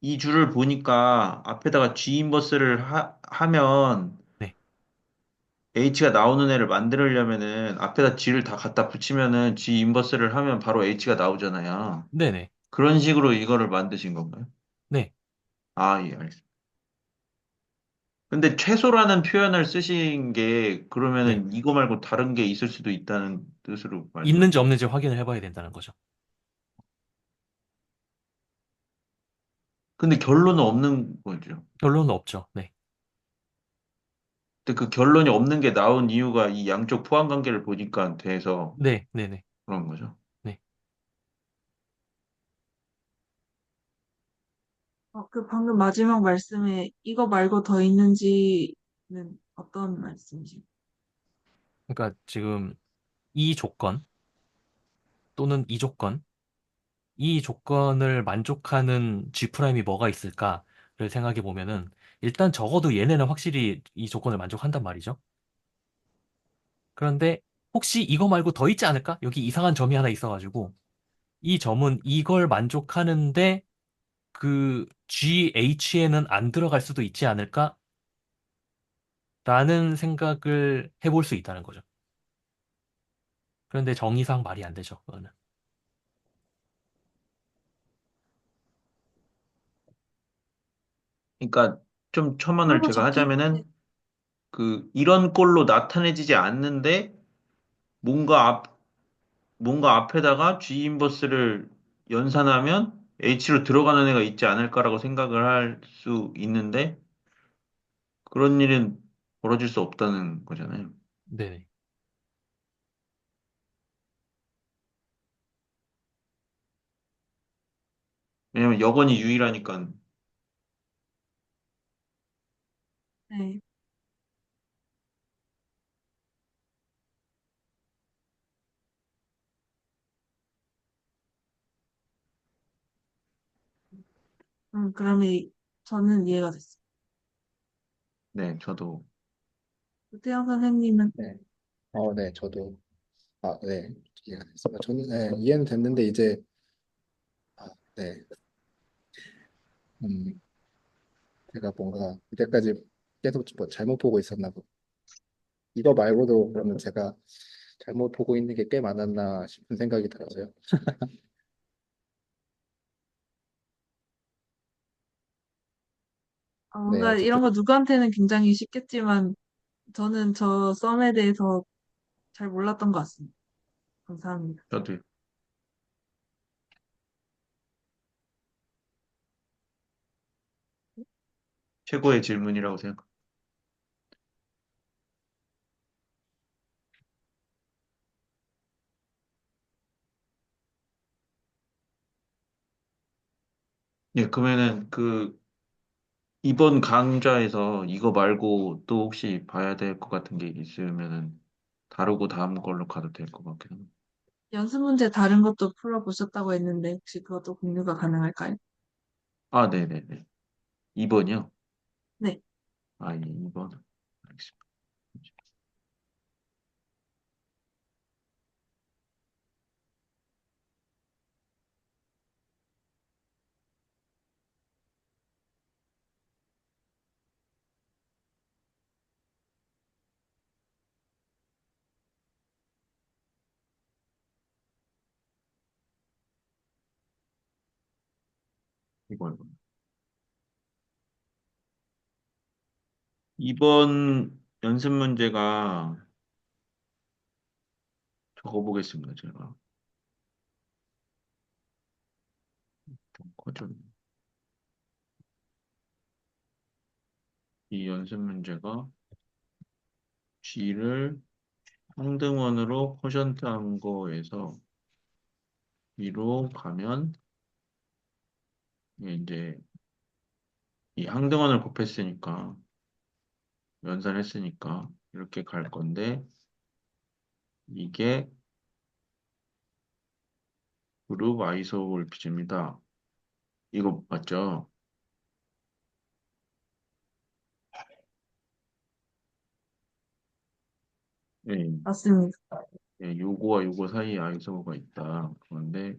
이 줄을 보니까 앞에다가 G 인버스를 하면 네. H가 나오는 애를 만들려면은 앞에다 G를 다 갖다 붙이면은 G 인버스를 하면 바로 H가 나오잖아요. 네네. 그런 식으로 이거를 만드신 건가요? 네. 아, 예, 알겠습니다. 근데 최소라는 표현을 쓰신 게 네. 그러면은 이거 말고 다른 게 있을 수도 있다는 뜻으로 있는지 말씀하신 거예요? 없는지 확인을 해봐야 된다는 거죠. 근데 결론은 없는 거죠. 결론은 없죠. 네. 근데 그 결론이 없는 게 나온 이유가 이 양쪽 포함 관계를 보니까 돼서 네. 네네. 그런 거죠. 네. 그 방금 마지막 말씀에 이거 말고 더 있는지는 어떤 말씀이신가요? 그러니까 지금 이 조건 또는 이 조건, 이 조건을 만족하는 G 프라임이 뭐가 있을까를 생각해 보면은 일단 적어도 얘네는 확실히 이 조건을 만족한단 말이죠. 그런데 혹시 이거 말고 더 있지 않을까? 여기 이상한 점이 하나 있어가지고 이 점은 이걸 만족하는데 그 GH에는 안 들어갈 수도 있지 않을까? 라는 생각을 해볼 수 있다는 거죠. 그런데 정의상 말이 안 되죠, 그거는. 그러니까 좀 첨언을 그리고 제가 적힌, 네. 하자면은 그 이런 꼴로 나타내지지 않는데 뭔가 뭔가 앞에다가 G 인버스를 연산하면 H로 들어가는 애가 있지 않을까라고 생각을 할 수 있는데 그런 일은 벌어질 수 없다는 거잖아요. 네네. 왜냐면 여건이 유일하니까. 네. 그러면 저는 이해가 됐어요. 네, 저도. 태영 선생님은, 네. 네, 저도 네, 이해가 됐습니다. 저는 네, 이해는 됐는데 이제 네, 음, 제가 뭔가 이때까지 계속 뭐 잘못 보고 있었나 보. 이거 말고도 그러면 제가 잘못 보고 있는 게 꽤 많았나 싶은 생각이 들어서요. 네, 뭔가 어쨌든 이런 거 누구한테는 굉장히 쉽겠지만, 저는 저 썸에 대해서 잘 몰랐던 것 같습니다. 감사합니다. 저도 최고의 질문이라고 생각. 예, 그러면은 그 이번 강좌에서 이거 말고 또 혹시 봐야 될 것 같은 게 있으면은 다루고 다음 걸로 가도 될 것 같긴 합니다. 연습 문제 다른 것도 풀어보셨다고 했는데, 혹시 그것도 공유가 가능할까요? 아, 네네네. 2번이요? 네. 아, 예, 2번. 알겠습니다. 이번. 이번 연습 문제가 적어보겠습니다. 제가 커져. 이 연습 문제가 G를 항등원으로 코션트한 거에서 위로 가면 이게 이제 이 항등원을 곱했으니까 연산했으니까 이렇게 갈 건데 이게 그룹 아이소몰피즘이다. 이거 맞죠? 예, 맞습니다. 예, 요거와 요거 사이에 아이소가 있다. 그런데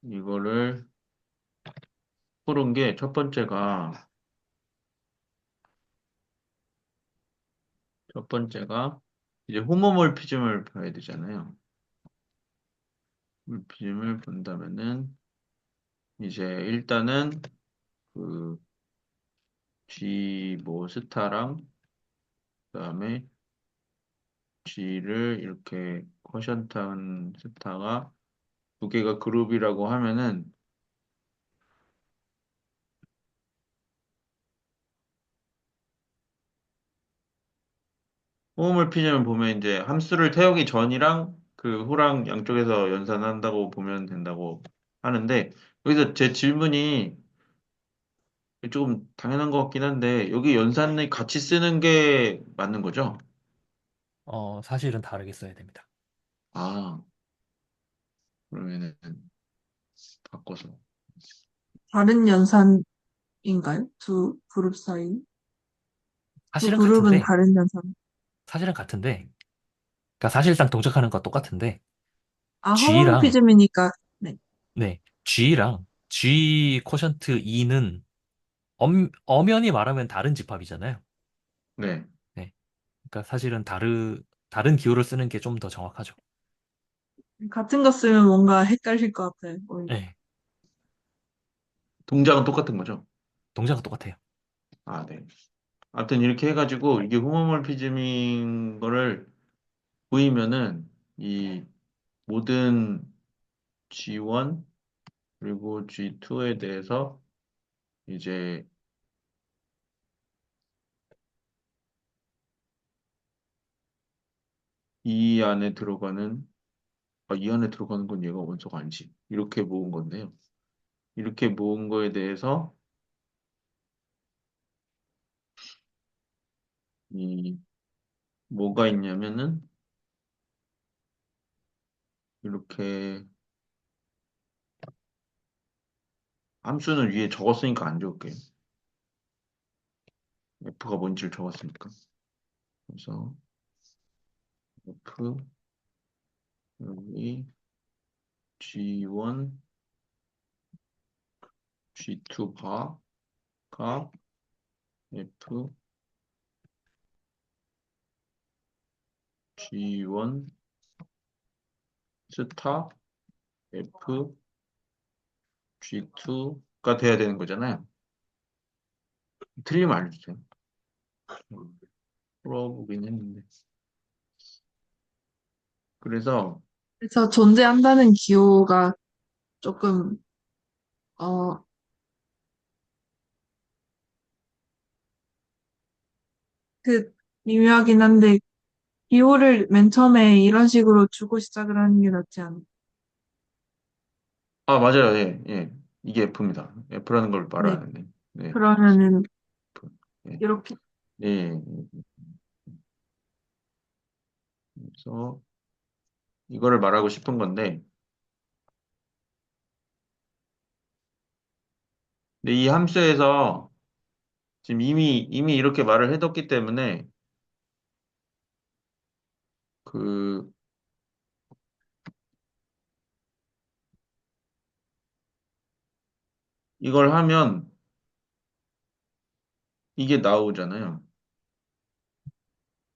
이거를 푸른 게 첫 번째가 이제 호모몰피즘을 봐야 되잖아요. 몰피즘을 본다면은 이제 일단은 그 G 뭐 스타랑 그다음에 G를 이렇게 쿼션트한 스타가 두 개가 그룹이라고 하면은 호모몰피즘을 보면 이제 함수를 태우기 전이랑 그 후랑 양쪽에서 연산한다고 보면 된다고 하는데 여기서 제 질문이 조금 당연한 것 같긴 한데 여기 연산을 같이 쓰는 게 맞는 거죠? 사실은 다르게 써야 됩니다. 아, 그러면은 바꿔서. 다른 연산인가요? 두 그룹 사이? 두 사실은 그룹은 같은데, 다른 연산. 사실은 같은데, 그러니까 사실상 동작하는 건 똑같은데, 아, G랑, 호모모피즘이니까, 네. 네, G랑 G 코션트 E는 엄연히 말하면 다른 집합이잖아요. 네. 네. 그러니까 사실은 다른 기호를 쓰는 게 좀 더 정확하죠. 같은 거 쓰면 뭔가 헷갈릴 것 같아요. 네. 동작은 똑같은 거죠? 동작은 똑같아요. 아, 네. 아무튼 이렇게 해가지고 이게 호모몰피즘인 거를 보이면은 이 모든 G1 그리고 G2에 대해서 이제 이 안에 들어가는 이 안에 들어가는 건 얘가 원소가 아니지. 이렇게 모은 건데요. 이렇게 모은 거에 대해서 이 뭐가 있냐면은 이렇게 함수는 위에 적었으니까 안 적을게요. F가 뭔지를 적었으니까. 그래서 F 여기 G1, G2 바가 F G1 스타 F G2가 돼야 되는 거잖아요. 틀리면 알려주세요. 풀어보긴 했는데. 그래서 그래서 존재한다는 기호가 조금, 어, 그, 미묘하긴 한데, 기호를 맨 처음에 이런 식으로 주고 시작을 하는 게 낫지 않나. 맞아요. 예, 예. 이게 F입니다. F라는 걸 네. 말하는데. 네. 그러면은, F. 예. 이렇게, 예. 예. 그래서 이거를 말하고 싶은 건데, 근데 이 함수에서 지금 이미 이렇게 말을 해뒀기 때문에 그 이걸 하면 이게 나오잖아요.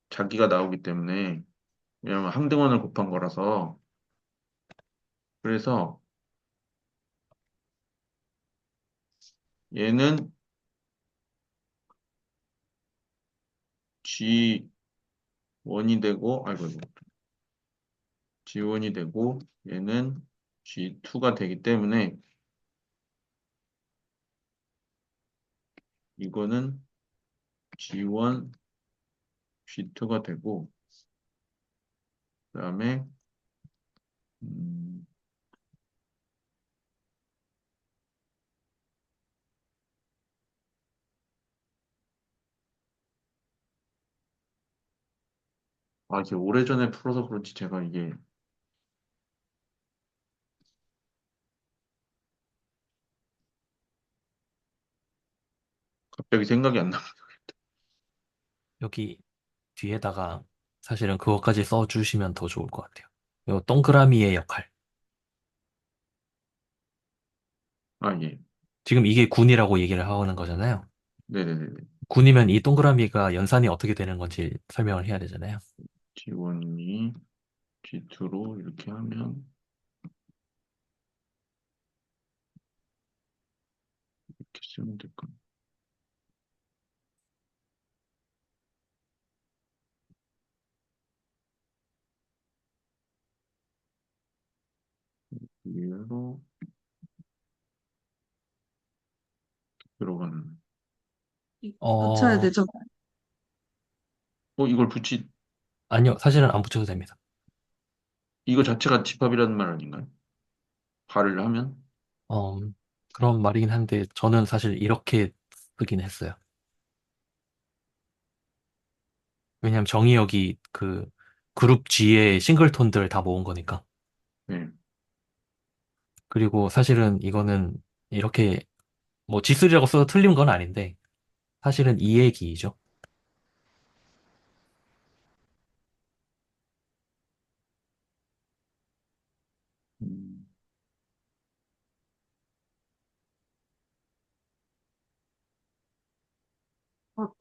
자기가 나오기 때문에 왜냐면 항등원을 곱한 거라서 그래서 얘는 G1이 되고, 아이고, G1이 되고, 얘는 G2가 되기 때문에, 이거는 G1, G2가 되고, 그 다음에, 음, 이게 오래전에 풀어서 그런지 제가 이게 갑자기 생각이 안 나. 여기 뒤에다가 사실은 그것까지 써주시면 더 좋을 것 같아요. 요 동그라미의 역할. 예. 지금 이게 군이라고 얘기를 하는 거잖아요. 네네네. 군이면 이 동그라미가 연산이 어떻게 되는 건지 설명을 해야 되잖아요. G1이 G2로 이렇게 하면, 이렇게 쓰면 될까? 위로 들어가는. 붙여야 어, 되죠? 이걸 붙이, 아니요. 사실은 안 붙여도 됩니다. 이거 자체가 집합이라는 말 아닌가요? 발을 하면? 어, 그런 말이긴 한데 저는 사실 이렇게 쓰긴 했어요. 왜냐면 정의역이 그 그룹 G의 싱글톤들 다 모은 거니까. 네. 그리고 사실은 이거는 이렇게 뭐 G3라고 써도 틀린 건 아닌데 사실은 이 얘기죠. 음,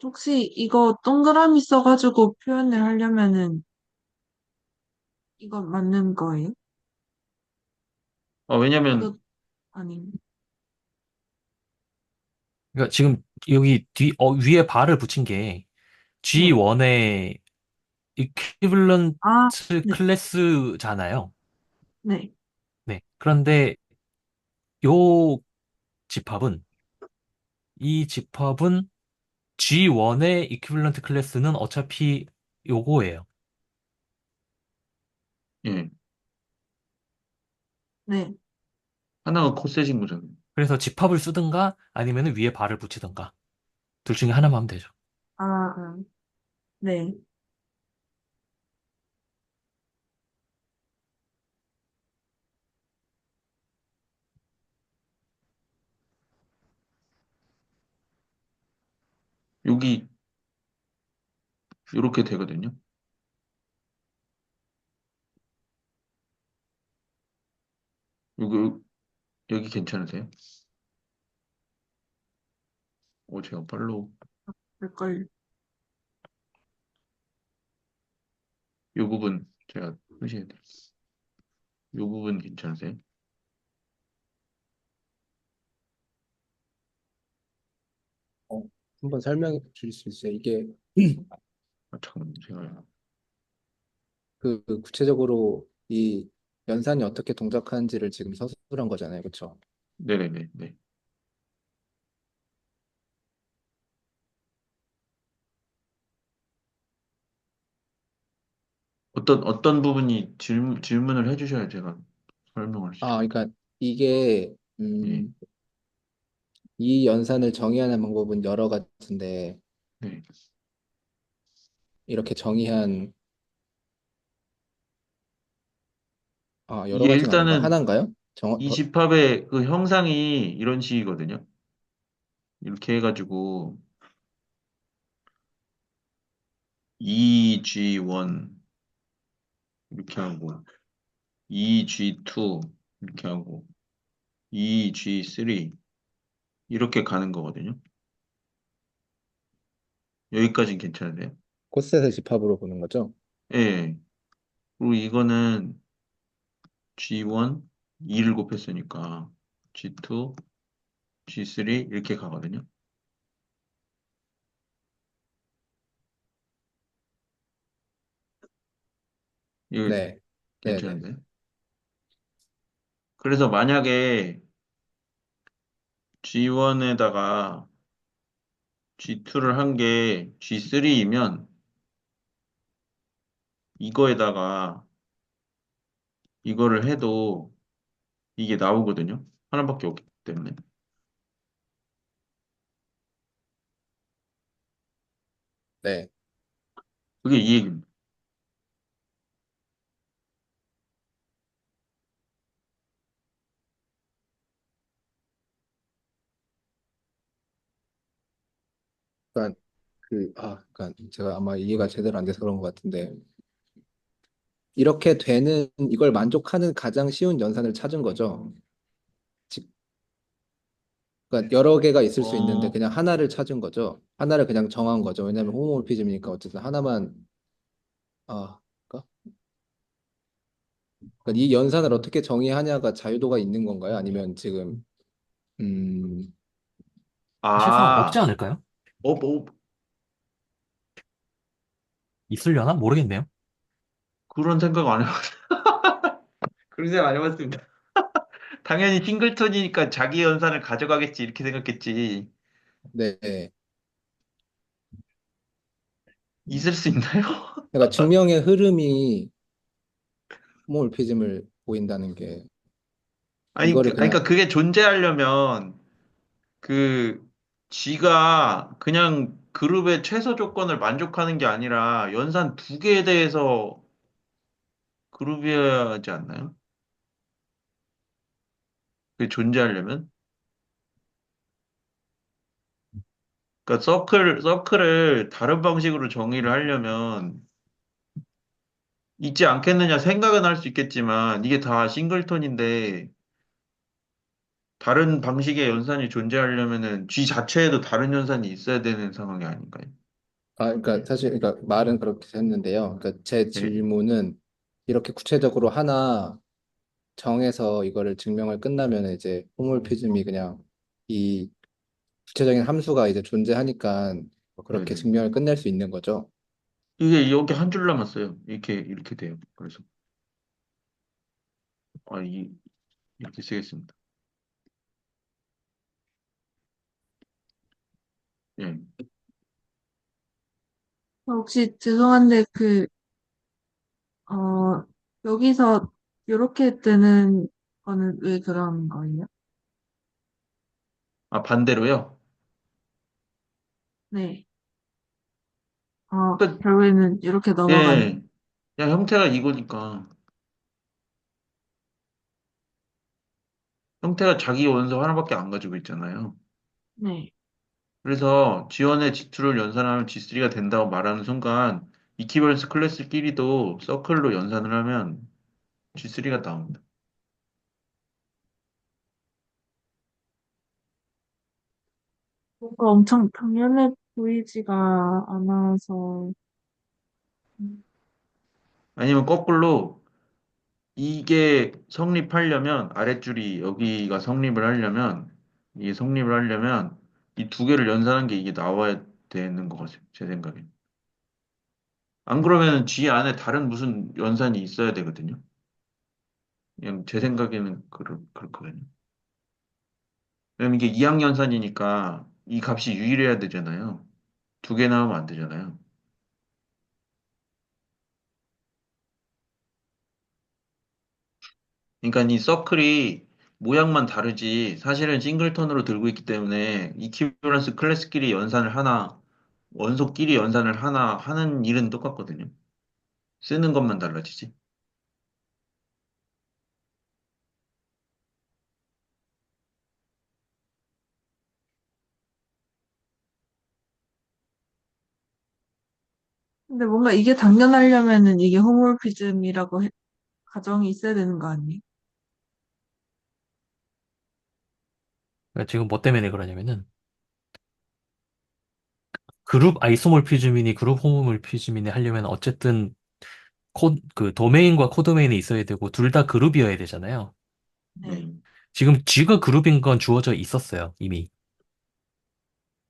혹시 이거 동그라미 써가지고 표현을 하려면은 이거 맞는 거예요? 왜냐면, 이거 아니. 그러니까 지금 여기 위에 발을 붙인 게 네. G1의 아, 이퀴valent 네. 클래스잖아요. 네. 네. 그런데 요 집합은 이 집합은 G1의 이퀴valent 클래스는 어차피 요거예요. 예. 네. 하나가 코셋인 거잖아요. 그래서 집합을 쓰든가 아니면 위에 발을 붙이든가 둘 중에 하나만 하면 되죠. 네. 여기, 이렇게 되거든요. 여기, 여기 괜찮으세요? 제가 팔로우, 될걸. 이 부분 제가 표시해야 돼요. 이 부분 괜찮으세요? 어, 한번 설명해 주실 수 있어요? 이게 잠깐만, 제가, 그 구체적으로 이 연산이 어떻게 동작하는지를 지금 서술한 거잖아요. 그렇죠? 네네네, 네. 어떤 부분이 질문을 해주셔야 제가 설명할 수 있어요. 그러니까 이게 예, 이 연산을 정의하는 방법은 여러 가지인데 네. 이렇게 정의한 여러 이게 가지는 아닌가? 일단은 하나인가요? 이 집합의 그 형상이 이런 식이거든요. 이렇게 해가지고, EG1 이렇게 하고, EG2 이렇게 하고, EG3 이렇게 가는 거거든요. 여기까지는 괜찮으세요? 코셋의 집합으로 보는 거죠? 예. 그리고 이거는 G1 2를 곱했으니까 G2, G3 이렇게 가거든요. 이거 네. 네네. 괜찮은데? 그래서 만약에 G1에다가 G2를 한 게 G3이면 이거에다가 이거를 해도 이게 나오거든요. 하나밖에 없기 때문에. 네. 그게 이 얘기입니다. 그러니까 그러니까 제가 아마 이해가 제대로 안 돼서 그런 것 같은데 이렇게 되는 이걸 만족하는 가장 쉬운 연산을 찾은 거죠. 즉, 그러니까 여러 개가 있을 수 있는데 어, 그냥 하나를 찾은 거죠. 하나를 그냥 정한 거죠. 왜냐하면 호모모피즘이니까 어쨌든 하나만 그러니까 이 연산을 어떻게 정의하냐가 자유도가 있는 건가요? 아니면 지금 음, 사실상 없지 아, 않을까요? 뭐, 있으려나? 모르겠네요. 그런 생각 안 해봤어요. 그런 생각 안 해봤습니다. 당연히 싱글턴이니까 자기 연산을 가져가겠지, 이렇게 생각했지. 네. 있을 수 있나요? 그러니까 증명의 흐름이 호모모피즘을 보인다는 게 이거를 아니, 그냥 그러니까 그게 존재하려면 그 G가 그냥 그룹의 최소 조건을 만족하는 게 아니라 연산 두 개에 대해서 그룹이어야 하지 않나요? 그게 존재하려면? 그러니까 서클을 다른 방식으로 정의를 하려면 있지 않겠느냐 생각은 할 수 있겠지만 이게 다 싱글톤인데 다른 방식의 연산이 존재하려면은 G 자체에도 다른 연산이 있어야 되는 상황이 아닌가요? 그러니까 사실 그러니까 말은 그렇게 했는데요. 그러니까 제 네. 질문은 이렇게 구체적으로 하나 정해서 이거를 증명을 끝나면 이제 호몰피즘이 그냥 이 구체적인 함수가 이제 존재하니까 뭐 그렇게 네네. 증명을 끝낼 수 있는 거죠. 이게 여기 한 줄 남았어요. 이렇게 돼요. 그래서 아, 이렇게 쓰겠습니다. 예. 혹시 죄송한데 여기서 이렇게 뜨는 거는 왜 그런 거예요? 아, 반대로요? 네. 그러니까, 결국에는 이렇게 넘어가는, 예. 야, 형태가 이거니까. 형태가 자기 원소 하나밖에 안 가지고 있잖아요. 네. 그래서 G1의 G2를 연산하면 G3가 된다고 말하는 순간 이퀴벌런스 클래스끼리도 서클로 연산을 하면 G3가 나옵니다. 뭔가 엄청 당연해 보이지가 않아서, 음, 아니면 거꾸로 이게 성립하려면 아랫줄이 여기가 성립을 하려면 이게 성립을 하려면 이 두 개를 연산한 게 이게 나와야 되는 것 같아요. 제 생각엔. 안 그러면 G 안에 다른 무슨 연산이 있어야 되거든요. 그냥 제 생각에는 그렇거든요. 왜냐면 이게 이항연산이니까 이 값이 유일해야 되잖아요. 두 개 나오면 안 되잖아요. 그러니까 이 서클이 모양만 다르지 사실은 싱글턴으로 들고 있기 때문에 이퀴밸런스 클래스끼리 연산을 하나, 원소끼리 연산을 하나 하는 일은 똑같거든요. 쓰는 것만 달라지지. 근데 뭔가 이게 당연하려면은 이게 호몰피즘이라고 가정이 있어야 되는 거 아니에요? 그러니까 지금 뭐 때문에 그러냐면은 그룹 아이소몰피즘이니 그룹 호모몰피즘이니 하려면 어쨌든 그 도메인과 코도메인이 있어야 되고 둘 다 그룹이어야 되잖아요. 네. 네. 지금 G가 그룹인 건 주어져 있었어요, 이미.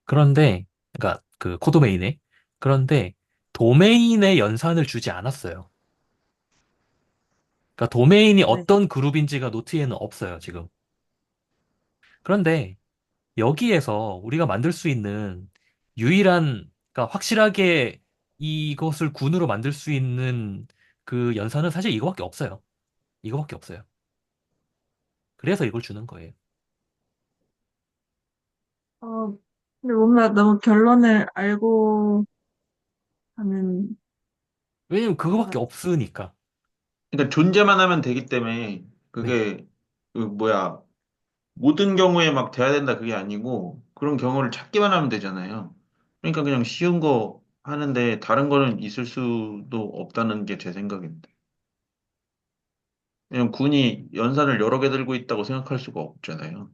그런데, 그러니까 그 코도메인에. 그런데 도메인에 연산을 주지 않았어요. 그러니까 도메인이 네. 어떤 그룹인지가 노트에는 없어요, 지금. 그런데 여기에서 우리가 만들 수 있는 유일한, 그러니까 확실하게 이것을 군으로 만들 수 있는 그 연산은 사실 이거밖에 없어요. 이거밖에 없어요. 그래서 이걸 주는 거예요. 어, 근데 뭔가 너무 결론을 알고 하는, 왜냐면 그거밖에 아, 없으니까. 그러니까 존재만 하면 되기 때문에 네. 그게 그 뭐야 모든 경우에 막 돼야 된다 그게 아니고 그런 경우를 찾기만 하면 되잖아요. 그러니까 그냥 쉬운 거 하는데 다른 거는 있을 수도 없다는 게 제 생각입니다. 왜냐면 군이 연산을 여러 개 들고 있다고 생각할 수가 없잖아요.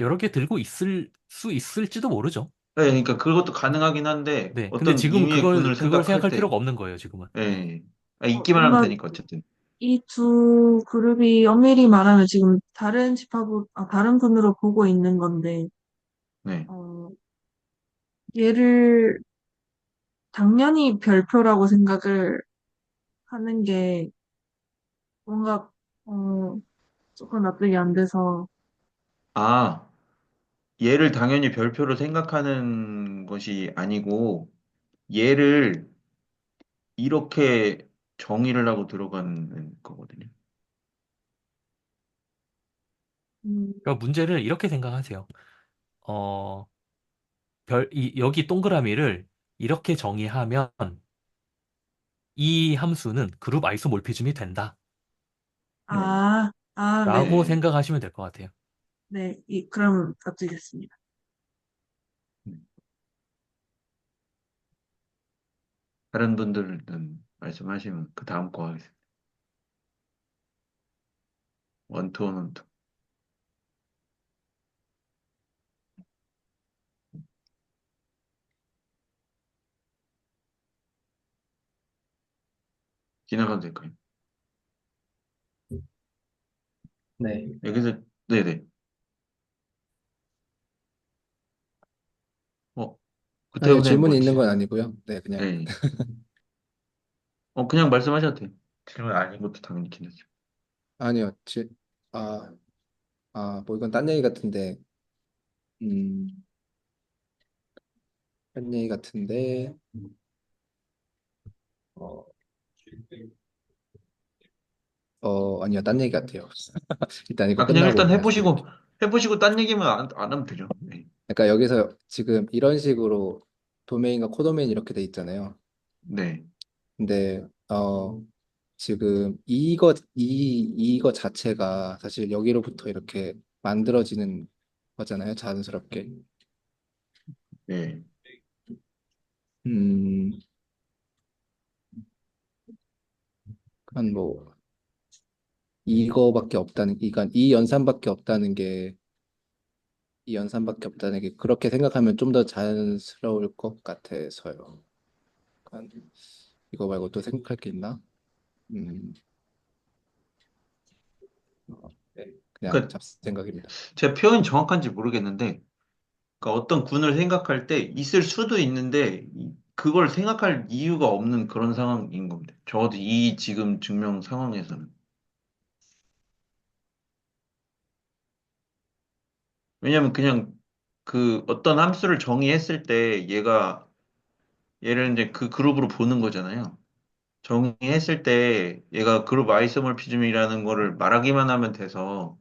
여러 개 들고 있을 수 있을지도 모르죠. 네, 그러니까 그것도 가능하긴 한데 네. 근데 어떤 지금 의미의 군을 그걸 생각할 생각할 때, 필요가 없는 거예요, 지금은. 예, 있기만 하면 뭔가 되니까 어쨌든. 이 두 그룹이 엄밀히 말하면 지금 다른 다른 군으로 보고 있는 건데, 네. 어, 얘를 당연히 별표라고 생각을 하는 게 뭔가, 어, 조금 납득이 안 돼서, 아, 얘를 당연히 별표로 생각하는 것이 아니고 얘를 이렇게 정의를 하고 들어가는 거거든요. 음, 그러니까 문제를 이렇게 생각하세요. 어, 여기 동그라미를 이렇게 정의하면 이 함수는 그룹 아이소몰피즘이 된다. 네. 라고 네네. 생각하시면 될 것 같아요. 네, 그럼 납득했습니다. 다른 분들은 말씀하시면 그 다음 거 하겠습니다. 원투 원투. 지나가도 될까요? 네. 여기서, 네네. 어, 그 아니요, 때문에 뭐 질문이 있는 건 하시죠? 아니고요. 네, 그냥. 네. 그냥 말씀하셔도 돼요. 질문 아닌 것도 당연히 괜찮죠. 아니요, 아, 뭐 이건 딴 얘기 같은데, 음, 딴 얘기 같은데, 어, 아니요, 딴 얘기 같아요. 일단 이거 그냥 끝나고 일단 말씀드릴게요. 해보시고 딴 얘기만 안 하면 되죠. 네. 그러니까 여기서 지금 이런 식으로 도메인과 코도메인 이렇게 돼 있잖아요. 네. 근데 지금 이거 자체가 사실 여기로부터 이렇게 만들어지는 거잖아요. 자연스럽게. 네. 음, 한뭐 이거밖에 없다는, 그러니까 이 연산밖에 없다는 게 그렇게 생각하면 좀 더 자연스러울 것 같아서요. 그러니까 이거 말고 또 생각할 게 있나? 음, 네, 그냥 그러니까 잡생각입니다. 제 표현이 정확한지 모르겠는데, 그러니까 어떤 군을 생각할 때 있을 수도 있는데, 그걸 생각할 이유가 없는 그런 상황인 겁니다. 적어도 이 지금 증명 상황에서는. 왜냐면 그냥 그 어떤 함수를 정의했을 때 얘를 이제 그 그룹으로 보는 거잖아요. 정의했을 때 얘가 그룹 아이소몰피즘이라는 거를 말하기만 하면 돼서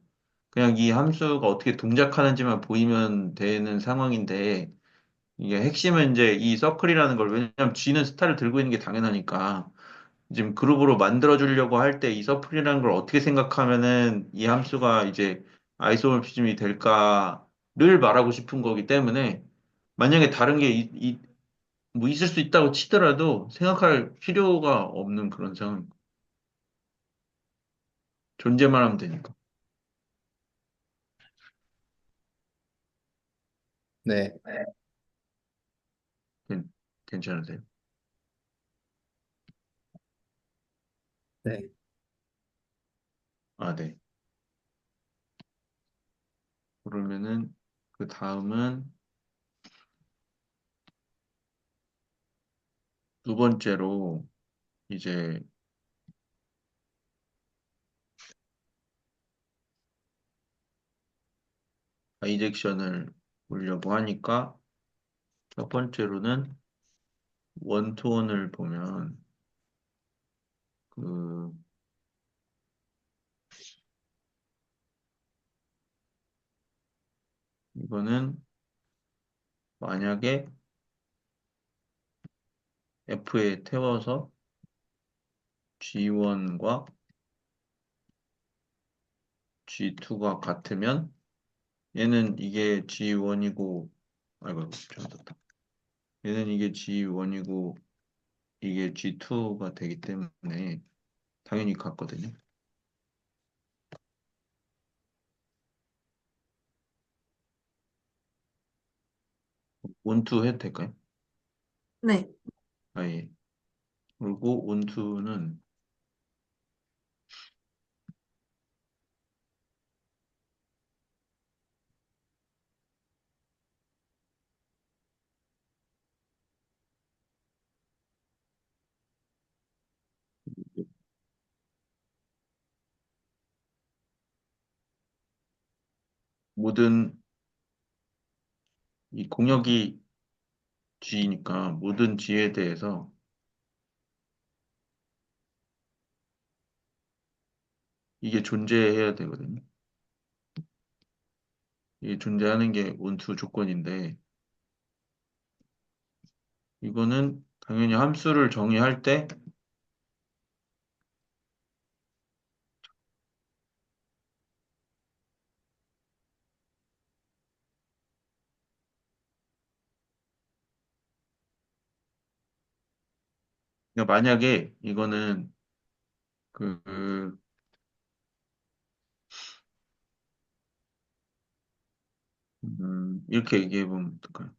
그냥 이 함수가 어떻게 동작하는지만 보이면 되는 상황인데 이게 핵심은 이제 이 서클이라는 걸 왜냐면 G는 스타를 들고 있는 게 당연하니까 지금 그룹으로 만들어 주려고 할 때 이 서클이라는 걸 어떻게 생각하면은 이 함수가 이제 아이소몰피즘이 될까를 말하고 싶은 거기 때문에 만약에 다른 게 뭐 있을 수 있다고 치더라도 생각할 필요가 없는 그런 상황. 존재만 하면 되니까. 네, 괜- 괜찮으세요? 네, 아, 네. 그러면은 그 다음은 두 번째로 이제 바이젝션을 보려고 하니까 첫 번째로는 원투원을 보면 그 이거는 만약에 F에 태워서 G1과 G2가 같으면 얘는 이게 G1이고 아이고 잘못했다. 얘는 이게 G1이고 이게 G2가 되기 때문에 당연히 같거든요. 원투 해도 될까요? 네. 예. 그리고 원투는 모든 이 공역이 G니까 모든 G에 대해서 이게 존재해야 되거든요. 이게 존재하는 게 원투 조건인데 이거는 당연히 함수를 정의할 때 그러니까 만약에 이거는 그 이렇게 얘기해 보면 어떨까요?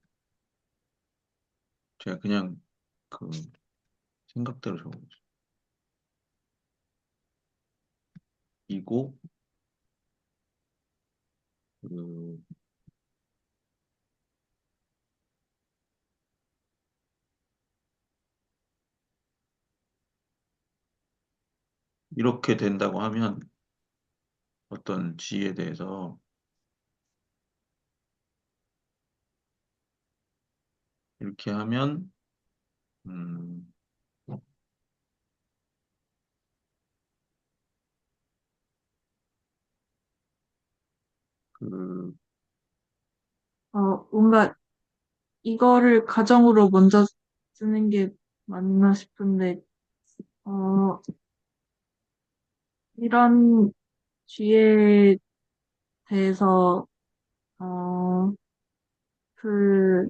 제가 그냥 그 생각대로 적어보죠. 이고 그 이렇게 된다고 하면 어떤 G에 대해서 이렇게 하면 음, 그 뭔가 이거를 가정으로 먼저 쓰는 게 맞나 싶은데, 어, 이런 쥐에 대해서, 어, 그,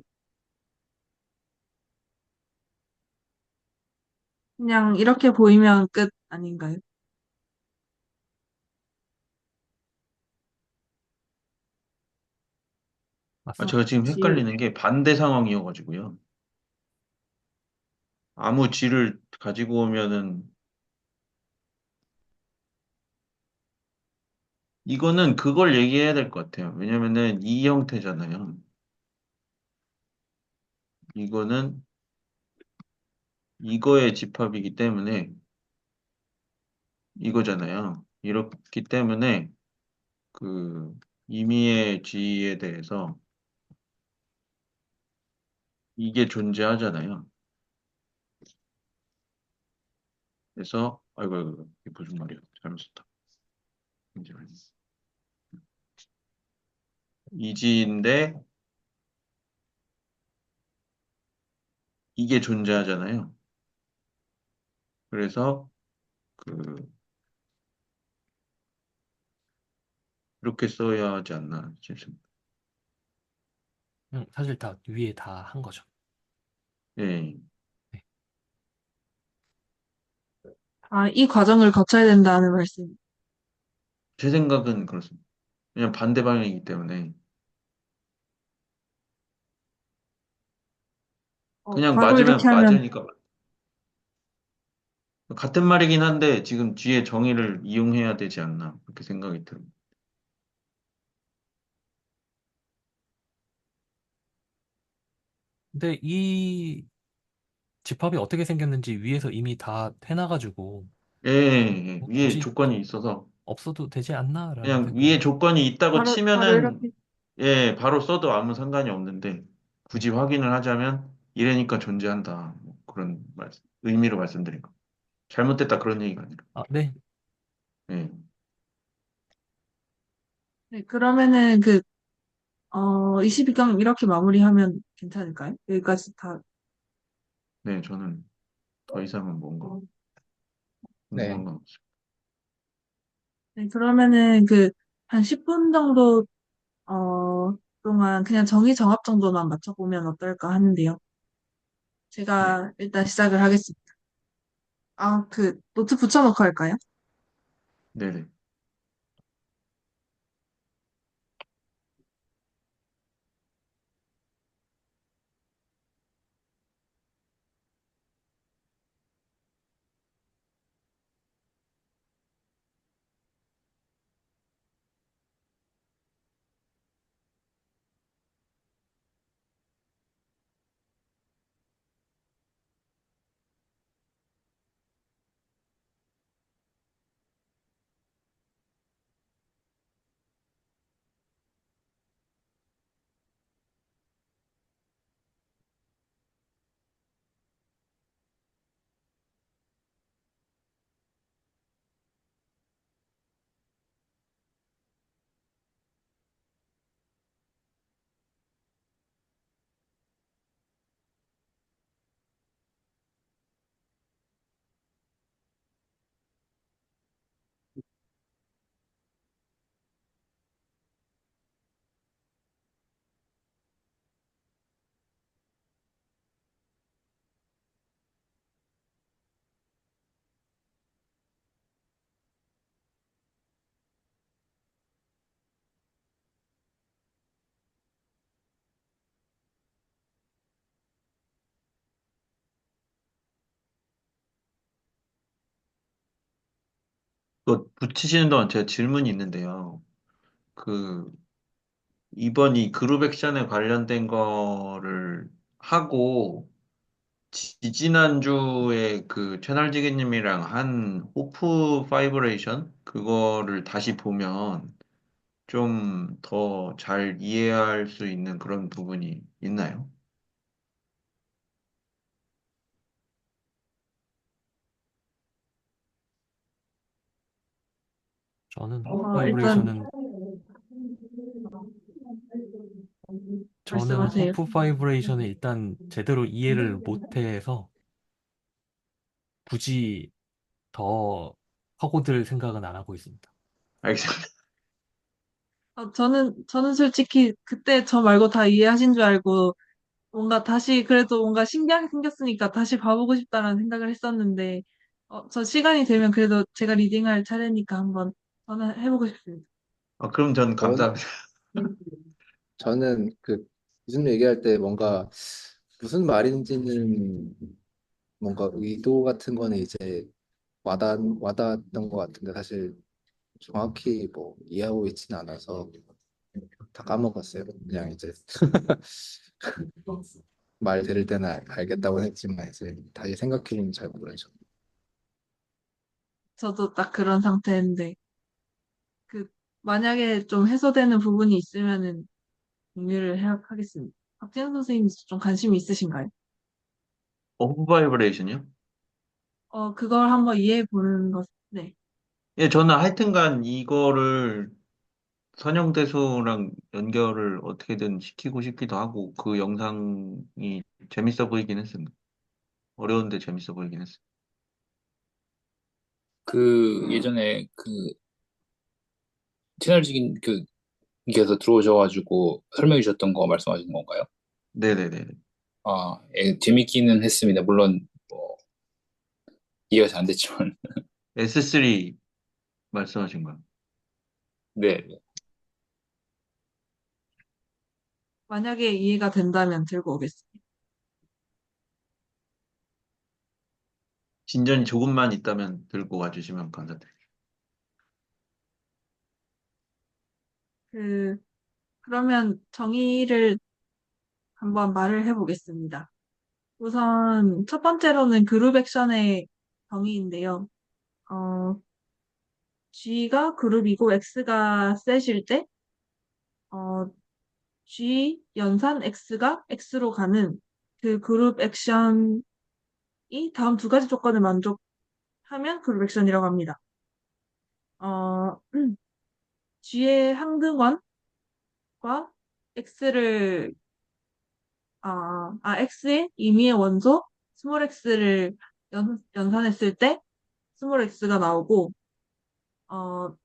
그냥 이렇게 보이면 끝 아닌가요? 맞습니다. 제가 지금 쥐, 헷갈리는 게 반대 상황이어가지고요. 아무 G를 가지고 오면은 이거는 그걸 얘기해야 될 것 같아요. 왜냐면은 이 형태잖아요. 이거는 이거의 집합이기 때문에 이거잖아요. 이렇기 때문에 그 임의의 G에 대해서 이게 존재하잖아요. 그래서 아이고 이게 무슨 말이야? 잘못 썼다. 잠시만요. 이지인데 이게 존재하잖아요. 그래서 그 이렇게 써야 하지 않나 싶습니다. 사실 다 위에 다 한 거죠. 예, 네. 이 과정을 거쳐야 된다는 말씀. 제 생각은 그렇습니다. 그냥 반대 방향이기 때문에 그냥 바로 맞으면 이렇게 하면, 맞으니까 같은 말이긴 한데 지금 뒤에 정의를 이용해야 되지 않나 그렇게 생각이 들어요. 근데 이 집합이 어떻게 생겼는지 위에서 이미 다 해놔가지고 예, 예, 예. 뭐 위에 굳이 조건이 있어서 없어도 되지 않나라는 그냥 위에 생각은. 조건이 있다고 바로 치면은 이렇게. 예, 바로 써도 아무 상관이 없는데 굳이 확인을 하자면 이래니까 존재한다. 뭐 그런 의미로 말씀드린 거. 잘못됐다 그런 얘기가 아니라. 아, 네. 예, 네, 그러면은 22강 이렇게 마무리하면 괜찮을까요? 여기까지 다. 네, 저는 더 이상은 뭔가 네. 궁금한 건 없어요. 네, 그러면은 한 10분 정도, 동안 그냥 정의정합 정도만 맞춰보면 어떨까 하는데요. 네, 제가 일단 시작을 하겠습니다. 아, 노트 붙여놓고 할까요? 네네. 또 붙이시는 동안 제가 질문이 있는데요. 그 이번 이 그룹 액션에 관련된 거를 하고 지지난주에 그 채널지기님이랑 한 호프 파이브레이션 그거를 다시 보면 좀 더 잘 이해할 수 있는 그런 부분이 있나요? 저는 호프 일단, 바이브레이션은 저는 말씀하세요. 호프 바이브레이션을 일단 제대로 이해를 못해서 굳이 더 파고들 생각은 안 하고 있습니다. 알겠습니다. 저는 솔직히 그때 저 말고 다 이해하신 줄 알고 뭔가 다시 그래도 뭔가 신기하게 생겼으니까 다시 봐보고 싶다라는 생각을 했었는데, 저 시간이 되면 그래도 제가 리딩할 차례니까 한번 저는 해보고 싶습니다. 그럼 전 전, 감사합니다. 저는 무슨 얘기할 때 뭔가 무슨 말인지는 뭔가 의도 같은 거는 이제 와닿았던 것 같은데 사실 정확히 뭐 이해하고 있지는 않아서 다 까먹었어요. 그냥 이제 말 들을 때는 알겠다고 했지만 이제 다시 생각해보면 잘 모르죠. 저도 딱 그런 상태인데, 그, 만약에 좀 해소되는 부분이 있으면은 공유를 하겠습니다. 박진영 선생님 좀 관심이 있으신가요? 호프 바이브레이션이요? 그걸 한번 이해해 보는 것, 네. 예, 저는 하여튼간 이거를 선형대소랑 연결을 어떻게든 시키고 싶기도 하고 그 영상이 재밌어 보이긴 했습니다. 어려운데 재밌어 보이긴 했어요. 그 예전에 그 채널직인 그께서 들어오셔가지고 설명해 주셨던 거 말씀하시는 건가요? 네네네. 아, 예, 재밌기는 했습니다. 물론 뭐 이해가 잘 안 됐지만. S3 말씀하신 거요. 네. 만약에 이해가 된다면 들고 오겠습니다. 진전이 조금만 있다면 들고 와주시면 감사드립니다. 그, 그러면 정의를 한번 말을 해보겠습니다. 우선 첫 번째로는 그룹 액션의 정의인데요. 어, G가 그룹이고 X가 셋일 때, 어, G 연산 X가 X로 가는 그 그룹 액션이 다음 두 가지 조건을 만족하면 그룹 액션이라고 합니다. 어, G의 항등원과 X를 X의 임의의 원소 스몰 x를 연산했을 때 스몰 x가 나오고 어,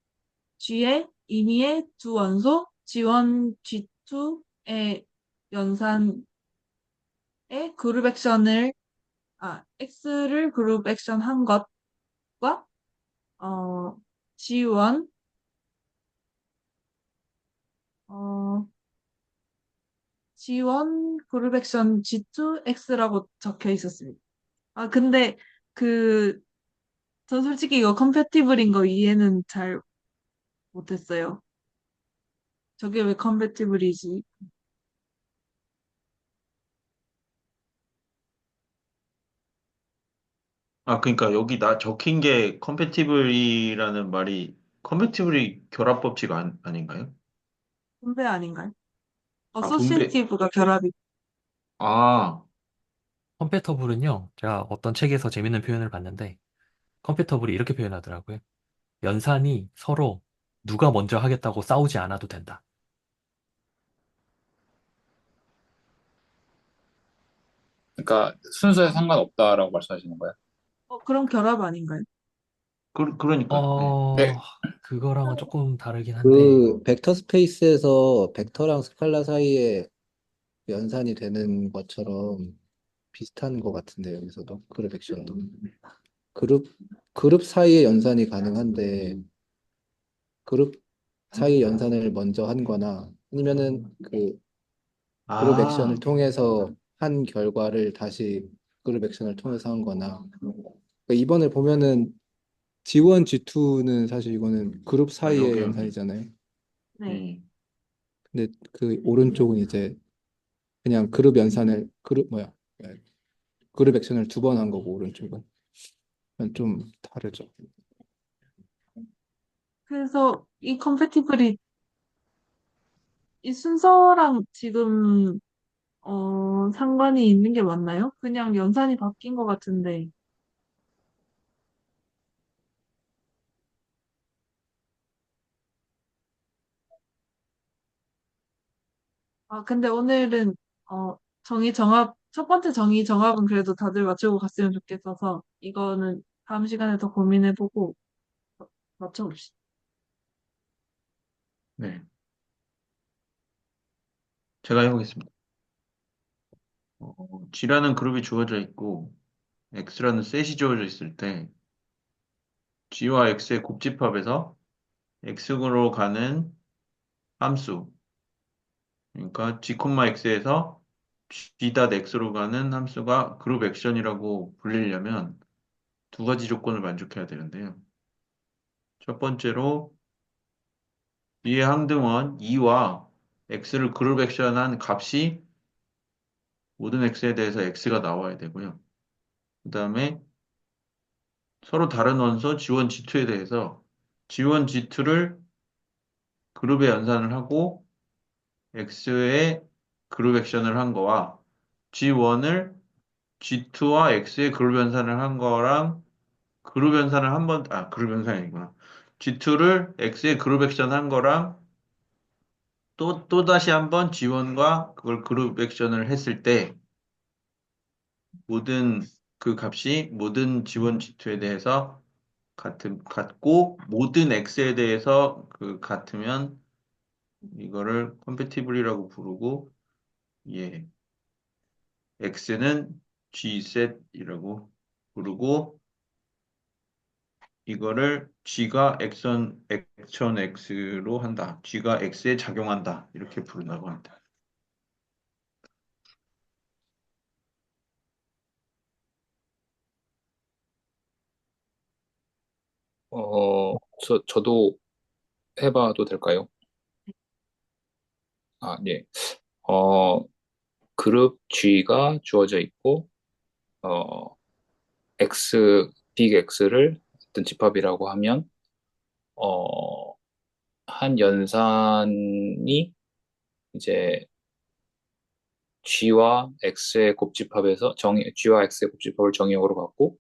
G의 임의의 두 원소 G1, G2의 연산의 그룹 액션을 X를 그룹 액션 한 것과 어, G1 어, G1 그룹 액션 G2 X라고 적혀 있었습니다. 근데 그 전 솔직히 이거 컴패티블인 거 이해는 잘 못했어요. 저게 왜 컴패티블이지? 그러니까 여기 나 적힌 게 컴패티블이라는 말이 컴패티블이 결합 법칙 아닌가요? 분배 아닌가요? 분배. 어소시에이티브가 결합이. 아, 컴패터블은요, 제가 어떤 책에서 재밌는 표현을 봤는데, 컴패터블이 이렇게 표현하더라고요. 연산이 서로 누가 먼저 하겠다고 싸우지 않아도 된다. 그러니까 순서에 상관없다라고 말씀하시는 거예요? 그럼 결합 아닌가요? 그러니까요. 네. 어, 네. 그거랑은 조금 다르긴 한데, 그 벡터 스페이스에서 벡터랑 스칼라 사이에 연산이 되는 것처럼 비슷한 것 같은데 여기서도 그룹 액션도 그룹 그룹 사이의 연산이 가능한데 그룹 사이 연산을 먼저 한 거나 아니면은 그 그룹 액션을 아, 통해서 한 결과를 다시 그룹 액션을 통해서 한 거나 그러니까 이번에 보면은 G1, G2는 사실 이거는 그룹 사이의 여기, 여기. 연산이잖아요. 네. 근데 그 오른쪽은 이제 그냥 그룹 연산을 그룹 액션을 두 번 한 거고 오른쪽은 좀 다르죠. 그래서 이 컴패티블이 이 순서랑 지금 상관이 있는 게 맞나요? 그냥 연산이 바뀐 것 같은데. 근데 오늘은 첫 번째 정의 정합은 그래도 다들 맞추고 갔으면 좋겠어서 이거는 다음 시간에 더 고민해보고 맞춰봅시다. 네. 제가 해보겠습니다. G라는 그룹이 주어져 있고, X라는 셋이 주어져 있을 때, G와 X의 곱집합에서 X로 가는 함수, 그러니까 G, X에서 G.X로 가는 함수가 그룹 액션이라고 불리려면 두 가지 조건을 만족해야 되는데요. 첫 번째로 B의 항등원 2와 X를 그룹 액션한 값이 모든 X에 대해서 X가 나와야 되고요. 그 다음에 서로 다른 원소 G1, G2에 대해서 G1, G2를 그룹에 연산을 하고 X의 그룹 액션을 한 거와 G1을 G2와 X의 그룹 연산을 한 거랑 그룹 연산을 한 번, 그룹 연산이 아니구나. G2를 X의 그룹 액션 한 거랑 또 다시 한번 G1과 그걸 그룹 액션을 했을 때 모든 그 값이 모든 G1, G2에 대해서 같고 모든 X에 대해서 같으면 이거를 컴패티블이라고 부르고 예, X는 G셋이라고 부르고 이거를 G가 액션 X로 한다. G가 X에 작용한다. 이렇게 부른다고 합니다. 저도 해봐도 될까요? 네. 어, 그룹 G가 주어져 있고, 어, 빅 X를 어떤 집합이라고 하면, 어, 한 연산이 이제 g와 x의 곱집합에서 g와 x의 곱집합을 정의역으로 갖고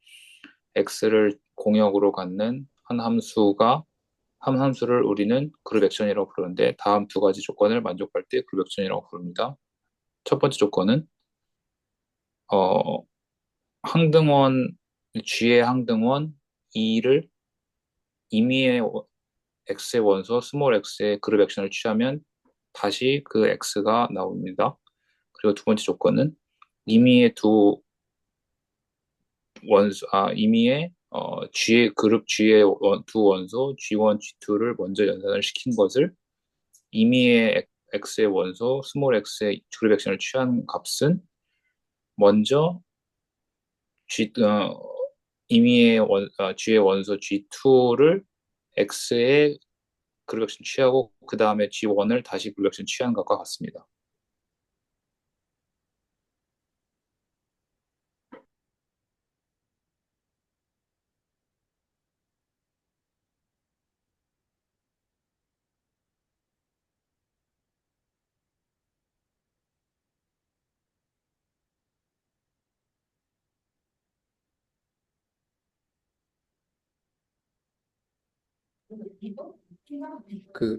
x를 공역으로 갖는 한 함수를 우리는 그룹 액션이라고 부르는데 다음 두 가지 조건을 만족할 때 그룹 액션이라고 부릅니다. 첫 번째 조건은 어, 항등원 g의 항등원 2를 임의의 x의 원소 스몰 x의 그룹 액션을 취하면 다시 그 x가 나옵니다. 그리고 두 번째 조건은 임의의 두 임의의 그룹 G의 두 원소 G1, G2를 먼저 연산을 시킨 것을 임의의 X의 원소 스몰 X의 그룹 액션을 취한 값은 먼저 임의의 G의 원소 G2를 X의 그룹 액션 취하고 그 다음에 G1을 다시 그룹 액션 취한 것과 같습니다.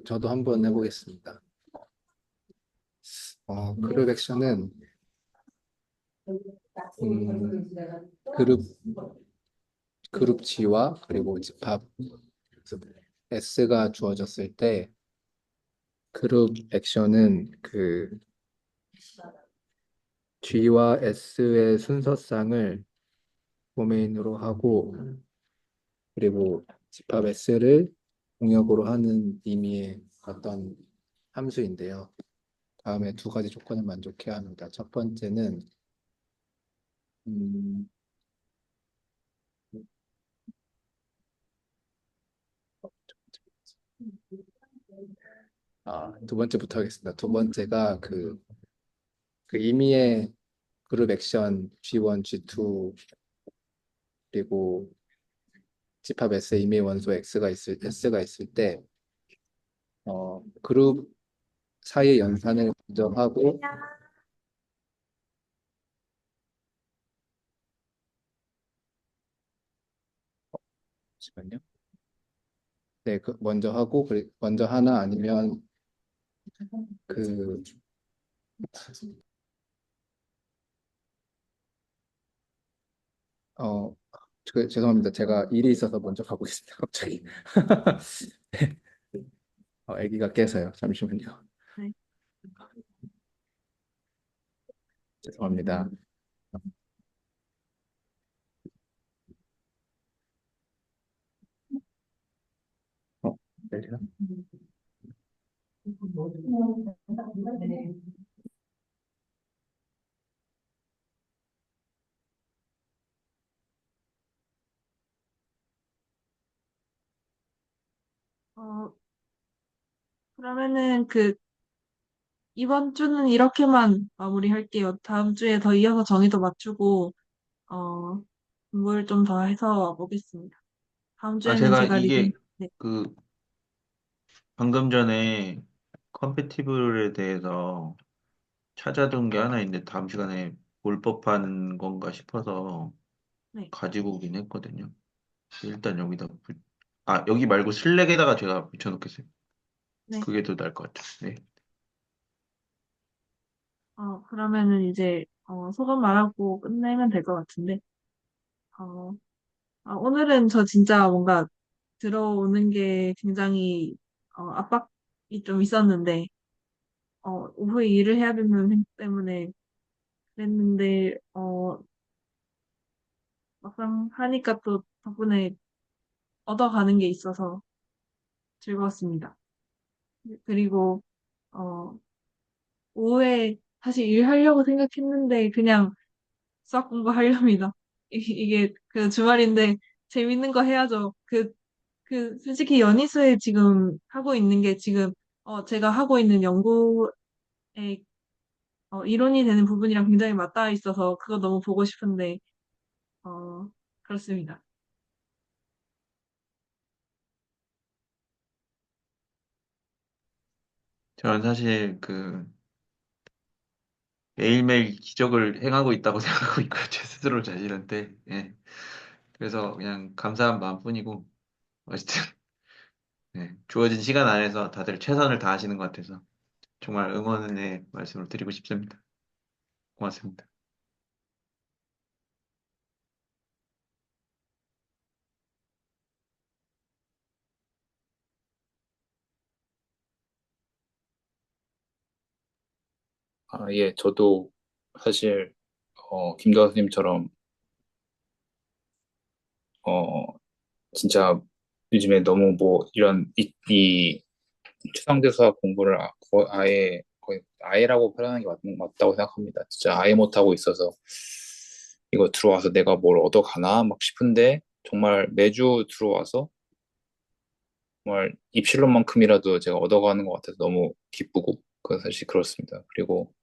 저도 한번 해보겠습니다. 그룹 액션은 음, 그룹 그룹 G와 그리고 집합 S가 주어졌을 때 그룹 액션은 G와 S의 순서쌍을 도메인으로 하고 그리고 집합 S를 공역으로 하는 의미의 어떤 함수인데요. 다음에 두 가지 조건을 만족해야 합니다. 첫 번째는 음, 두 번째부터 하겠습니다. 두 번째가 그 의미의 그룹 액션 G1, G2 그리고 집합 S의 임의 원소 S가 있을 때 그룹 사이의 연산을 먼저 하고 잠시만요. 네, 먼저 하고 먼저 하나 아니면 그 어, 죄송합니다. 제가 일이 있어서 먼저 가보겠습니다. 갑자기. 네, 아기가 깨서요. 잠시만요. 네. 죄송합니다. 열리나? 어, 그러면은 이번 주는 이렇게만 마무리할게요. 다음 주에 더 이어서 정의도 맞추고, 어, 공부를 좀 더 해서 보겠습니다. 다음 주에는 제가 제가 리딩, 이게 네, 그 방금 전에 컴패티블에 대해서 찾아둔 게 하나 있는데 다음 시간에 볼 법한 건가 싶어서 네, 가지고 오긴 했거든요. 일단 여기 말고 슬랙에다가 제가 붙여놓겠어요. 네. 그게 더 나을 것 같아요. 네. 그러면은 이제, 소감 말하고 끝내면 될 것 같은데, 어, 오늘은 저 진짜 뭔가 들어오는 게 굉장히, 압박이 좀 있었는데, 오후에 일을 해야 되는 생각 때문에 그랬는데, 막상 하니까 또 덕분에 얻어가는 게 있어서 즐거웠습니다. 그리고, 어, 오후에 사실 일하려고 생각했는데 그냥 수학 공부하렵니다. 이게 주말인데 재밌는 거 해야죠. 솔직히 연희수에 지금 하고 있는 게 지금, 제가 하고 있는 연구에, 이론이 되는 부분이랑 굉장히 맞닿아 있어서 그거 너무 보고 싶은데, 어, 그렇습니다. 저는 사실 매일매일 기적을 행하고 있다고 생각하고 있고요. 제 스스로 자신한테. 예. 그래서 그냥 감사한 마음뿐이고, 어쨌든, 예, 주어진 시간 안에서 다들 최선을 다하시는 것 같아서 정말 응원의 말씀을 드리고 싶습니다. 고맙습니다. 아, 예, 저도 사실, 김도하 선생님처럼, 어, 진짜 요즘에 너무 뭐, 이 추상대 수학 공부를 아예, 거의 아예라고 표현하는 게 맞다고 생각합니다. 진짜 아예 못하고 있어서 이거 들어와서 내가 뭘 얻어가나 막 싶은데 정말 매주 들어와서 정말 입실론만큼이라도 제가 얻어가는 것 같아서 너무 기쁘고 그 사실 그렇습니다. 그리고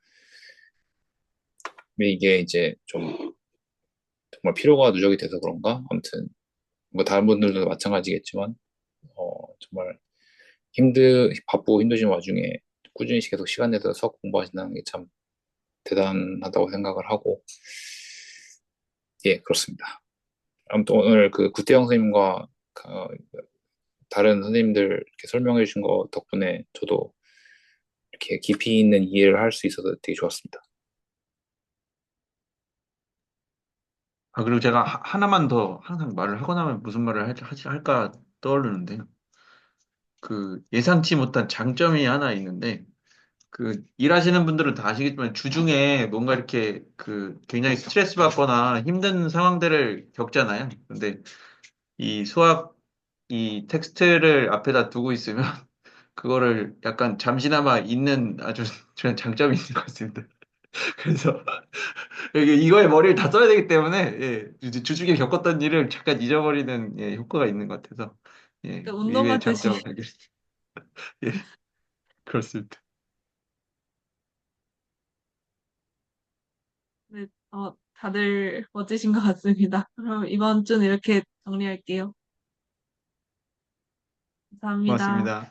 이게 이제 좀 정말 피로가 누적이 돼서 그런가? 아무튼 뭐 다른 분들도 마찬가지겠지만 정말 바쁘고 힘드신 와중에 꾸준히 계속 시간 내서 수학 공부하신다는 게 참 대단하다고 생각을 하고 예 그렇습니다. 아무튼 오늘 그 구태영 선생님과 다른 선생님들 이렇게 설명해 주신 거 덕분에 저도 이렇게 깊이 있는 이해를 할 수 있어서 되게 좋았습니다. 아, 그리고 제가 하나만 더 항상 말을 하고 나면 무슨 말을 할까 떠오르는데, 그 예상치 못한 장점이 하나 있는데, 그 일하시는 분들은 다 아시겠지만 주중에 뭔가 이렇게 그 굉장히 스트레스 받거나 힘든 상황들을 겪잖아요. 근데 이 수학 이 텍스트를 앞에다 두고 있으면 그거를 약간 잠시나마 잊는 아주 좋은 장점이 있는 것 같습니다. 그래서 이거에 머리를 다 써야 되기 때문에 예, 이제 주중에 겪었던 일을 잠깐 잊어버리는 예, 효과가 있는 것 같아서 예, 운동 의외의 같듯이. 장점을 발견했습니다. 예, 그렇습니다. 네, 다들 멋지신 것 같습니다. 그럼 이번 주는 이렇게 정리할게요. 감사합니다. 고맙습니다.